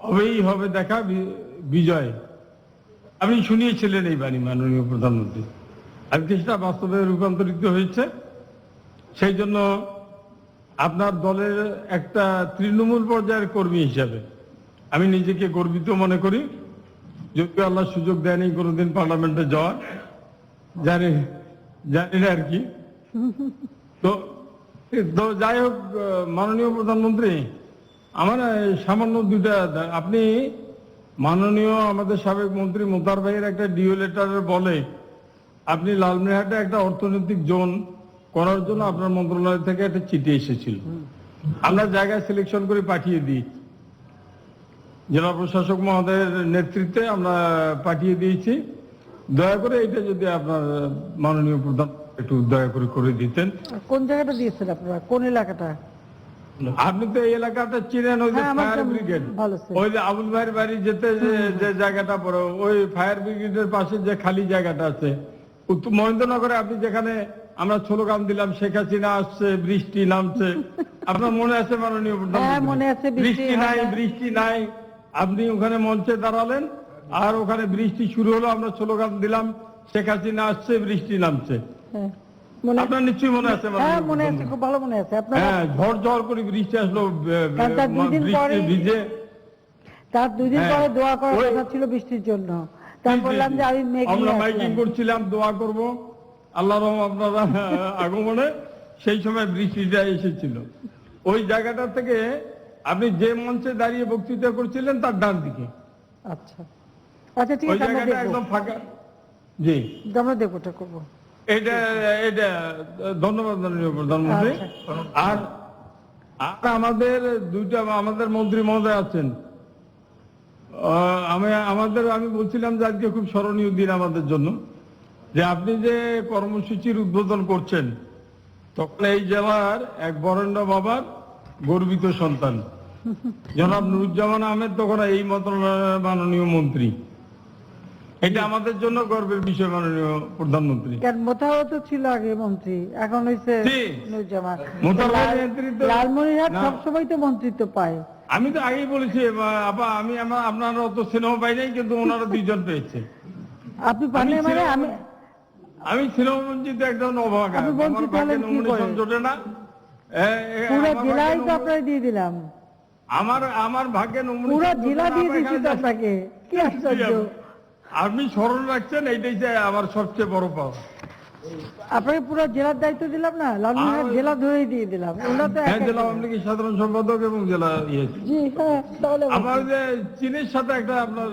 হবেই হবে দেখা বিজয়। আপনি শুনিয়েছিলেন এই বাণী মাননীয় প্রধানমন্ত্রী। আজকে সেটা বাস্তবে রূপান্তরিত হয়েছে। সেই জন্য আপনার দলের একটা তৃণমূল পর্যায়ের কর্মী হিসাবে আমি নিজেকে গর্বিত মনে করি। যদি আল্লাহ সুযোগ দেয়নি কোনোদিন পার্লামেন্টে যাওয়ার, জানি না আর কি। তো তো যাই হোক, মাননীয় প্রধানমন্ত্রী, আমার সামান্য দুইটা, আপনি মাননীয় আমাদের সাবেক মন্ত্রী মোতার ভাইয়ের একটা ডিও লেটারের বলে আপনি লালমনিরহাটে একটা অর্থনৈতিক জোন করার জন্য আপনার মন্ত্রণালয় থেকে একটা চিঠি এসেছিল। আমরা জায়গায় সিলেকশন করে পাঠিয়ে দিই, জেলা প্রশাসক মহোদয়ের নেতৃত্বে আমরা পাঠিয়ে দিয়েছি। দয়া করে এটা যদি আপনার মাননীয় প্রধান একটু দয়া করে দিতেন। কোন জায়গাটা দিয়েছেন আপনারা, কোন এলাকাটা? আপনি তো এই এলাকাটা চিনেন, ওই যে ফায়ার ব্রিগেড, ওই যে আবুল ভাইয়ের বাড়ি যেতে যে জায়গাটা পড়ে, ওই ফায়ার ব্রিগেডের পাশে যে খালি জায়গাটা আছে মহেন্দ্রনগরে, আপনি যেখানে আমরা স্লোগান দিলাম শেখ হাসিনা আসছে, বৃষ্টি নামছে, আপনার মনে আছে মাননীয় প্রধানমন্ত্রী? বৃষ্টি নাই, বৃষ্টি নাই, আপনি ওখানে মঞ্চে দাঁড়ালেন আর ওখানে বৃষ্টি শুরু হলো, আমরা স্লোগান দিলাম শেখ হাসিনা আসছে, বৃষ্টি নামছে। আপনার নিশ্চয়ই মনে আছে? হ্যাঁ মনে আছে, খুব ভালো মনে আছে। হ্যাঁ, ঝড় ঝড় করে বৃষ্টি আসলো, ভিজে তার 2 দিন পরে দোয়া করার কথা ছিল বৃষ্টির জন্য। তারপর বললাম যে আমি আমরা মাইকিং করছিলাম, দোয়া করব আল্লাহর রহম আপনারা আগমনে, সেই সময় বৃষ্টিটা এসেছিল। ওই জায়গাটা থেকে আপনি যে মঞ্চে দাঁড়িয়ে বক্তৃতা করছিলেন তার ডান দিকে। আচ্ছা আচ্ছা, ঠিক ওই আছে, জায়গাটা একদম ফাঁকা। জি, আমরা দেখবো, ওটা করবো। এটা ধন্যবাদ মাননীয় প্রধানমন্ত্রী। আর আমাদের আমাদের মন্ত্রী মহোদয় আছেন, আমি বলছিলাম যে আজকে খুব স্মরণীয় দিন আমাদের জন্য, যে আপনি যে কর্মসূচির উদ্বোধন করছেন, তখন এই জেলার এক বরেণ্য বাবার গর্বিত সন্তান জনাব নুরুজ্জামান আহমেদ তখন এই মন্ত্রণালয়ের মাননীয় মন্ত্রী। এটা আমাদের জন্য গর্বের বিষয় মাননীয় প্রধানমন্ত্রী। মোতাহার তো ছিল আগে মন্ত্রী, এখন হয়েছে নুরুজ্জামান। লালমনিরহাট সবসময় তো মন্ত্রিত্ব পায়। আমি তো আগেই বলেছি আমি আপনারা অত স্নেহ পাই নাই, কিন্তু ওনারা 2 জন পেয়েছে। আপনি পান মানে আমি স্নেহবঞ্চিত একজন অভাগা, জোটে না, পুরো জেলায় তো আপনারা দিয়ে দিলাম। আমার ভাগ্যে পুরো জেলা দিয়ে দিচ্ছি তো আপনাকে, কি আশ্চর্য। আপনি স্মরণ রাখছেন, এইটাই আমার সবচেয়ে বড় পাওয়া। আপনাকে পুরো জেলার দায়িত্ব দিলাম না, লালমনিরহাট জেলা ধরেই দিয়ে দিলাম। জেলা আওয়ামী লীগের সাধারণ সম্পাদক এবং জেলা আমার যে চীনের সাথে একটা আপনার,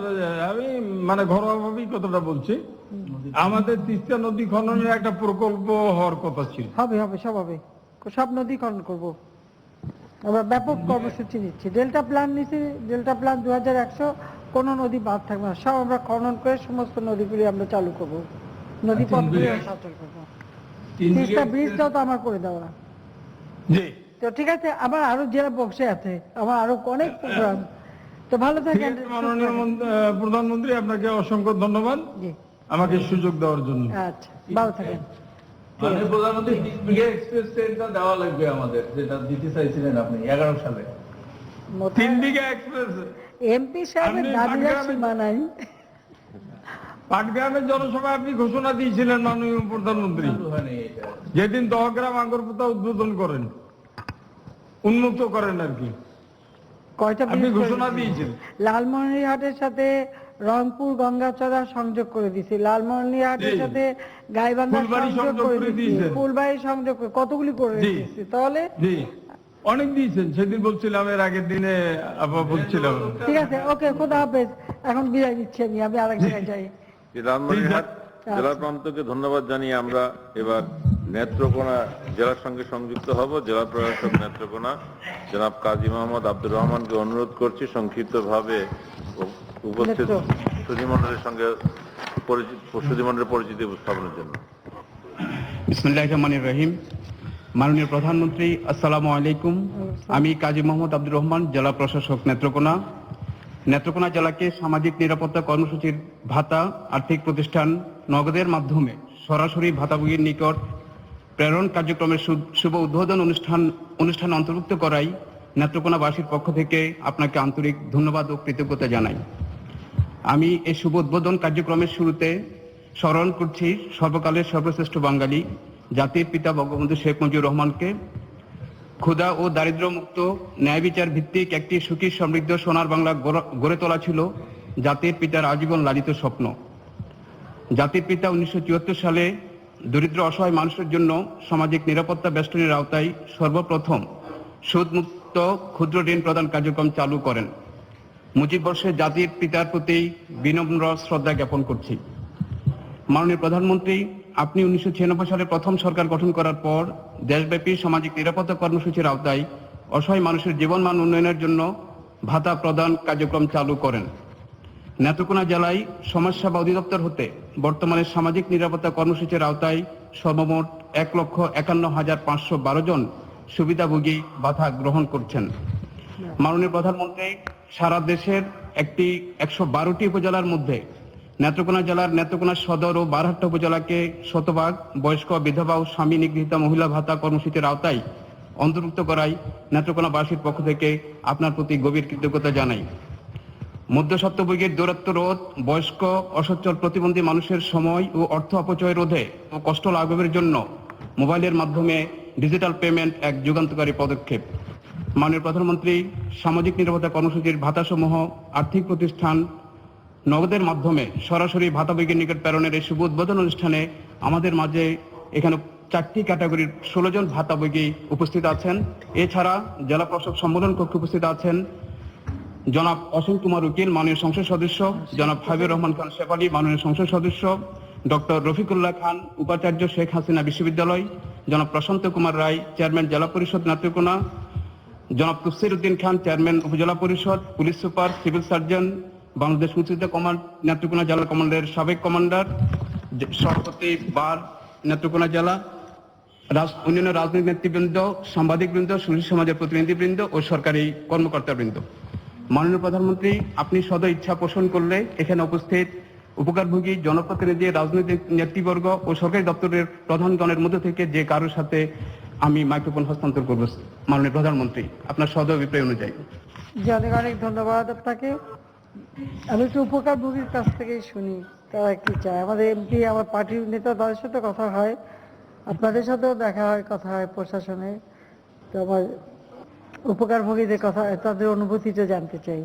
আমি মানে ঘরোয়া ভাবেই কথাটা বলছি, আমাদের তিস্তা নদী খননের একটা প্রকল্প হওয়ার কথা ছিল। হবে হবে, সব হবে, সব নদী খনন করবো আমরা। ব্যাপক কর্মসূচি নিচ্ছি, ডেল্টা প্ল্যান নিচ্ছি, ডেল্টা প্ল্যান 2100, কোন নদী বাদ থাকবে না, সব আমরা খনন করে সমস্ত নদীগুলি আমরা চালু করবো, নদী পথগুলি সচল করবো। তিস্তা ব্রিজটাও তো আমার করে দেওয়া। তো ঠিক আছে, আমার আরো জেলা বক্সে আছে, আমার আরো অনেক প্রোগ্রাম। তো ভালো থাকেন মাননীয় প্রধানমন্ত্রী, আপনাকে অসংখ্য ধন্যবাদ আমাকে সুযোগ দেওয়ার জন্য। আচ্ছা, ভালো থাকেন। প্রধানমন্ত্রী এক্সপ্রেস ট্রেনটা দেওয়া লাগবে আমাদের, যেটা দিতে চাইছিলেন আপনি 11 সালে। 3 দিকে এক্সপ্রেস এমপি সাহেবের দাবির সীমা নাই। পাটগ্রামের জনসভায় আপনি ঘোষণা দিয়েছিলেন মাননীয় প্রধানমন্ত্রী, যেদিন 10 গ্রাম আঙ্গরপোতা উদ্বোধন করেন, উন্মুক্ত করেন আর কি, আপনি ঘোষণা দিয়েছেন। লালমনিরহাটের সাথে রংপুর গঙ্গাচড়া সংযোগ করে দিয়েছি, লালমনিরহাটের সাথে গাইবান্ধা সংযোগ করে দিয়েছি, ফুলবাড়ি সংযোগ করে, কতগুলি করে দিয়েছি। তাহলে অনেক দিয়েছেন, সেদিন বলছিলাম, এর আগের দিনে বলছিলাম। ঠিক আছে, ওকে, খোদা হাফেজ, এখন বিদায় নিচ্ছি আমি আরেক জায়গায় যাই। লালমনিরহাট জেলা প্রান্তকে ধন্যবাদ জানিয়ে আমরা এবার নেত্রকোনা জেলার সঙ্গে সংযুক্ত হব। জেলা প্রশাসক নেত্রকোনা জনাব কাজী মোহাম্মদ আব্দুর রহমানকে অনুরোধ করছি সংক্ষিপ্তভাবে উপস্থিত সুধীমণ্ডলের সঙ্গে সুধীমণ্ডলের পরিচিতি উপস্থাপনের জন্য। বিসমিল্লাহির রহমানির রহিম। মাননীয় প্রধানমন্ত্রী, আসসালামু আলাইকুম। আমি কাজী মোহাম্মদ আব্দুর রহমান, জেলা প্রশাসক নেত্রকোনা। নেত্রকোনা জেলাকে সামাজিক নিরাপত্তা কর্মসূচির ভাতা আর্থিক প্রতিষ্ঠান নগদের মাধ্যমে সরাসরি ভাতাভোগীর নিকট প্রেরণ কার্যক্রমের শুভ উদ্বোধন অনুষ্ঠান অন্তর্ভুক্ত করাই নেত্রকোনাবাসীর পক্ষ থেকে আপনাকে আন্তরিক ধন্যবাদ ও কৃতজ্ঞতা জানাই। আমি এই শুভ উদ্বোধন কার্যক্রমের শুরুতে স্মরণ করছি সর্বকালের সর্বশ্রেষ্ঠ বাঙালি জাতির পিতা বঙ্গবন্ধু শেখ মুজিবুর রহমানকে। ক্ষুধা ও দারিদ্র মুক্ত ন্যায় বিচার ভিত্তিক একটি সুখী সমৃদ্ধ সোনার বাংলা গড়ে তোলা ছিল জাতির পিতার আজীবন লালিত স্বপ্ন। জাতির পিতা 1974 সালে দরিদ্র অসহায় মানুষের জন্য সামাজিক নিরাপত্তা বেষ্টনীর আওতায় সর্বপ্রথম সুদমুক্ত ক্ষুদ্র ঋণ প্রদান কার্যক্রম চালু করেন। মুজিব বর্ষে জাতির পিতার প্রতি বিনম্র শ্রদ্ধা জ্ঞাপন করছি। মাননীয় প্রধানমন্ত্রী, আপনি 1996 সালে প্রথম সরকার গঠন করার পর দেশব্যাপী সামাজিক নিরাপত্তা কর্মসূচির আওতায় অসহায় মানুষের জীবনমান উন্নয়নের জন্য ভাতা প্রদান কার্যক্রম চালু করেন। নেত্রকোনা জেলায় সমাজসেবা অধিদপ্তর হতে বর্তমানে সামাজিক নিরাপত্তা কর্মসূচির আওতায় সর্বমোট 1,51,512 জন সুবিধাভোগী ভাতা গ্রহণ করছেন। মাননীয় প্রধানমন্ত্রী, সারা দেশের 112টি উপজেলার মধ্যে নেত্রকোনা জেলার নেত্রকোনা সদর ও বারহাট্টা উপজেলাকে শতভাগ বয়স্ক, বিধবা ও স্বামী নিগৃহীতা মহিলা ভাতা কর্মসূচির আওতায় অন্তর্ভুক্ত করায় নেত্রকোনাবাসীর পক্ষ থেকে আপনার প্রতি গভীর কৃতজ্ঞতা জানাই। মধ্যস্বত্বভোগীর দূরত্ব রোধ, বয়স্ক অসচ্ছল প্রতিবন্ধী মানুষের সময় ও অর্থ অপচয় রোধে ও কষ্ট লাঘবের জন্য মোবাইলের মাধ্যমে ডিজিটাল পেমেন্ট এক যুগান্তকারী পদক্ষেপ। মাননীয় প্রধানমন্ত্রী, সামাজিক নিরাপত্তা কর্মসূচির ভাতাসমূহ আর্থিক প্রতিষ্ঠান নগদের মাধ্যমে সরাসরি ভাতাভোগীর নিকট প্রেরণের এই শুভ উদ্বোধন অনুষ্ঠানে আমাদের মাঝে এখানে 4টি ক্যাটাগরির 16 জন ভাতাভোগী উপস্থিত আছেন। এছাড়া জেলা প্রশাসক সম্মেলন কক্ষে উপস্থিত আছেন জনাব অসীম কুমার উকিল, মাননীয় সংসদ সদস্য, জনাব হাবিবুর রহমান খান শেফালি, মাননীয় সংসদ সদস্য, ডক্টর রফিকুল্লাহ খান, উপাচার্য শেখ হাসিনা বিশ্ববিদ্যালয়, জনাব প্রশান্ত কুমার রায়, চেয়ারম্যান জেলা পরিষদ নেত্রকোনা, জনাব তফসির উদ্দিন খান, চেয়ারম্যান উপজেলা পরিষদ, police super, civil surgeon, Bangladesh মুক্তিযুদ্ধ কমান্ড নেত্রকোনা জেলা কমান্ডের সাবেক কমান্ডার, সভাপতি বার নেত্রকোনা জেলা, অন্যান্য রাজনৈতিক নেতৃবৃন্দ, সাংবাদিকবৃন্দ, সুশীল সমাজের প্রতিনিধিবৃন্দ ও সরকারি কর্মকর্তাবৃন্দ। মাননীয় প্রধানমন্ত্রী, আপনি সদ ইচ্ছা পোষণ করলে এখানে উপস্থিত উপকারভোগী, জনপ্রতিনিধি, রাজনৈতিক নেতৃবর্গ ও সরকারি দপ্তরের প্রধানগণের মধ্য থেকে যে কারোর সাথে আমি মাইক্রোফোন হস্তান্তর করব। মাননীয় প্রধানমন্ত্রী, আপনার সদ অভিপ্রায় অনুযায়ী। অনেক অনেক ধন্যবাদ আপনাকে। আমি একটু উপকারভোগীর কাছ থেকেই শুনি তারা কি চায়। আমাদের এমপি, আমার পার্টির নেতা, তাদের সাথে কথা হয়, আপনাদের সাথেও দেখা হয়, কথা হয় প্রশাসনে। তো আমার উপকারভোগীদের কথা, তাদের অনুভূতিটা জানতে চাই।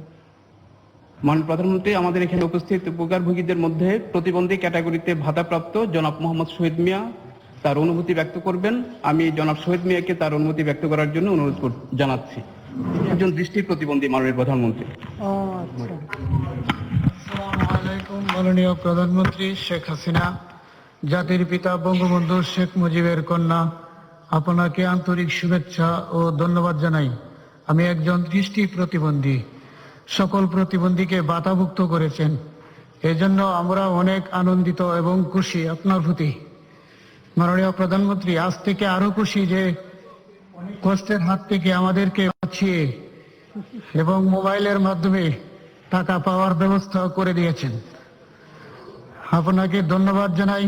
মাননীয় প্রধানমন্ত্রী, আমাদের এখানে উপস্থিত উপকারভোগীদের মধ্যে প্রতিবন্ধী ক্যাটাগরিতে ভাতাপ্রাপ্ত জনাব মোহাম্মদ শহীদ মিয়া তার অনুভূতি ব্যক্ত করবেন। আমি জনাব শহীদ মিয়াকে তার অনুভূতি ব্যক্ত করার জন্য অনুরোধ জানাচ্ছি। একজন দৃষ্টি প্রতিবন্ধী মাননীয় প্রধানমন্ত্রী। আসসালামু আলাইকুম। মাননীয় প্রধানমন্ত্রী শেখ হাসিনা, জাতির পিতা বঙ্গবন্ধু শেখ মুজিবের কন্যা, আপনাকে আন্তরিক শুভেচ্ছা ও ধন্যবাদ জানাই। আমি একজন দৃষ্টি প্রতিবন্ধী। সকল প্রতিবন্ধীকে ভাতাভুক্ত করেছেন, এজন্য আমরা অনেক আনন্দিত এবং খুশি আপনার প্রতি। মাননীয় প্রধানমন্ত্রী, আজ থেকে আরো খুশি যে কষ্টের হাত থেকে আমাদেরকে বাঁচিয়ে এবং মোবাইলের মাধ্যমে টাকা পাওয়ার ব্যবস্থা করে দিয়েছেন। আপনাকে ধন্যবাদ জানাই।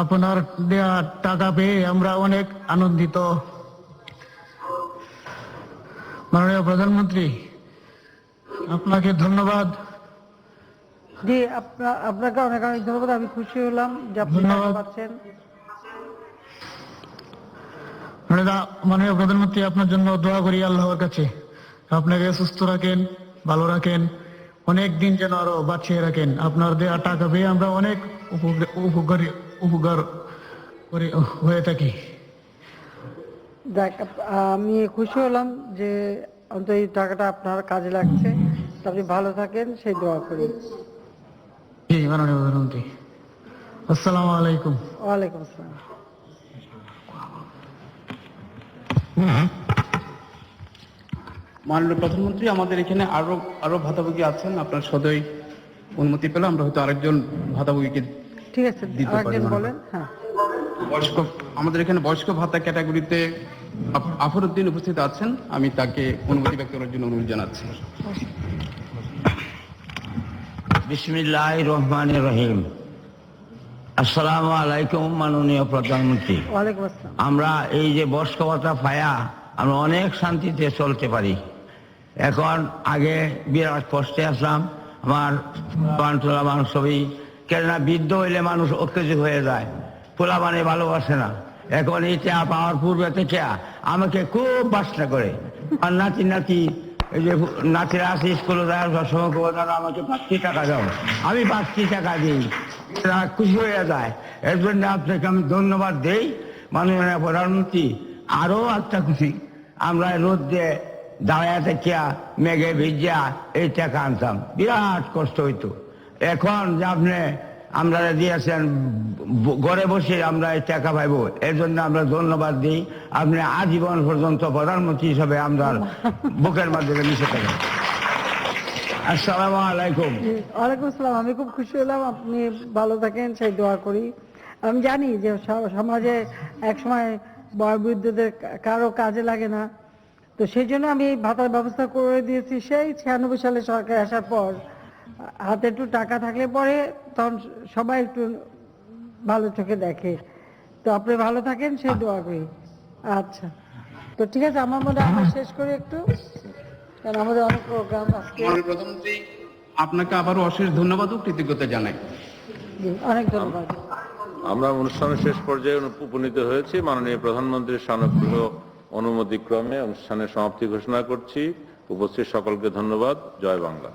আপনার দেয়া টাকা পেয়ে আমরা অনেক আনন্দিত। মাননীয় প্রধানমন্ত্রী, আপনাকে ধন্যবাদ। জি, আপনাকে অনেক অনেক ধন্যবাদ। আমি খুশি হলাম যে আপনি টাকা পাচ্ছেন। মাননীয় প্রধানমন্ত্রী, আপনার জন্য দোয়া করি আল্লাহর কাছে, আপনাকে সুস্থ রাখেন, ভালো রাখেন, অনেক দিন যেন আরো বাঁচিয়ে রাখেন। আপনার দেয়া টাকা পেয়ে আমরা অনেক উপকার হয়ে থাকি। দেখ, আমি খুশি হলাম যে অন্তত এই টাকাটা আপনার কাজে লাগছে। আপনি ভালো থাকেন, সেই দোয়া করি। জি মাননীয় প্রধানমন্ত্রী, আসসালামু আলাইকুম। ওয়ালাইকুম আসসালাম। মাননীয় প্রধানমন্ত্রী, আমাদের এখানে আরো ভাতাভোগী আছেন। আপনার সদয় অনুমতি পেলে আমরা হয়তো আরেকজন ভাতাভোগীকে ঠিক আছে আরেকজন বলেন। হ্যাঁ, বয়স্ক, আমাদের এখানে বয়স্ক ভাতা ক্যাটাগরিতে আফরউদ্দিন উপস্থিত আছেন। আমি তাকে অনুমতি ব্যক্ত করার জন্য অনুরোধ জানাচ্ছি। বিসমিল্লাহির রহমানির রহিম। আসসালামু আলাইকুম মাননীয় প্রধানমন্ত্রী। ওয়ালাইকুম আসসালাম। আমরা এই যে বয়স্ক ভাতা পায়া আমরা অনেক শান্তিতে চলতে পারি। এখন আগে বিরাট কষ্টে আসলাম, আমার পানটোলা মানুষ সবই, কেননা বৃদ্ধ হইলে মানুষ অকেজো হয়ে যায়, পোলা মানে ভালোবাসে না। এখন এই চা পাওয়ার পূর্বে থেকে আমাকে খুব বাসনা করে। আর নাতি এই যে নাতিরা আসে স্কুলে যাওয়ার সময় আমাকে 5টি টাকা দাও, আমি 5টি টাকা দিই। এরা খুশি হয়ে যায়। এর জন্য আপনাকে আমি ধন্যবাদ দেই মাননীয় প্রধানমন্ত্রী। আরো একটা খুশি, আমরা রোদ দিয়ে দাঁড়ায় থেকে মেঘে ভিজিয়া এই টাকা আনতাম, বিরাট কষ্ট হইতো। এখন যে আপনি আমরা দিয়েছেন ঘরে বসে আমরা এই টাকা পাইব, এর জন্য আমরা ধন্যবাদ দিই। আপনি আজীবন পর্যন্ত প্রধানমন্ত্রী হিসাবে আমরা বুকের মাধ্যমে মিশে থাকেন। আসসালামু আলাইকুম। ওয়ালাইকুম আসসালাম। আমি খুব খুশি হলাম, আপনি ভালো থাকেন সেই দোয়া করি। আমি জানি যে সমাজে একসময় বয়োবৃদ্ধদের কারো কাজে লাগে না, তো সেই জন্য আমি এই ভাতার ব্যবস্থা করে দিয়েছি। সেই 96 সালে সরকার আসার পর হাতে একটু টাকা থাকলে পরে তখন সবাই একটু ভালো চোখে দেখে। তো আপনি ভালো থাকেন সেই দোয়া করি। আচ্ছা, তো ঠিক আছে, আমার মনে হয় আমরা শেষ করি একটু, কারণ আমাদের অনেক প্রোগ্রাম আজকে। মাননীয় প্রধানমন্ত্রী, আপনাকে আবারও অশেষ ধন্যবাদ ও কৃতজ্ঞতা জানাই। অনেক ধন্যবাদ। আমরা অনুষ্ঠানের শেষ পর্যায়ে উপনীত হয়েছি। মাননীয় প্রধানমন্ত্রীর সানুগ্রহ অনুমতিক্রমে অনুষ্ঠানের সমাপ্তি ঘোষণা করছি। উপস্থিত সকলকে ধন্যবাদ। জয় বাংলা।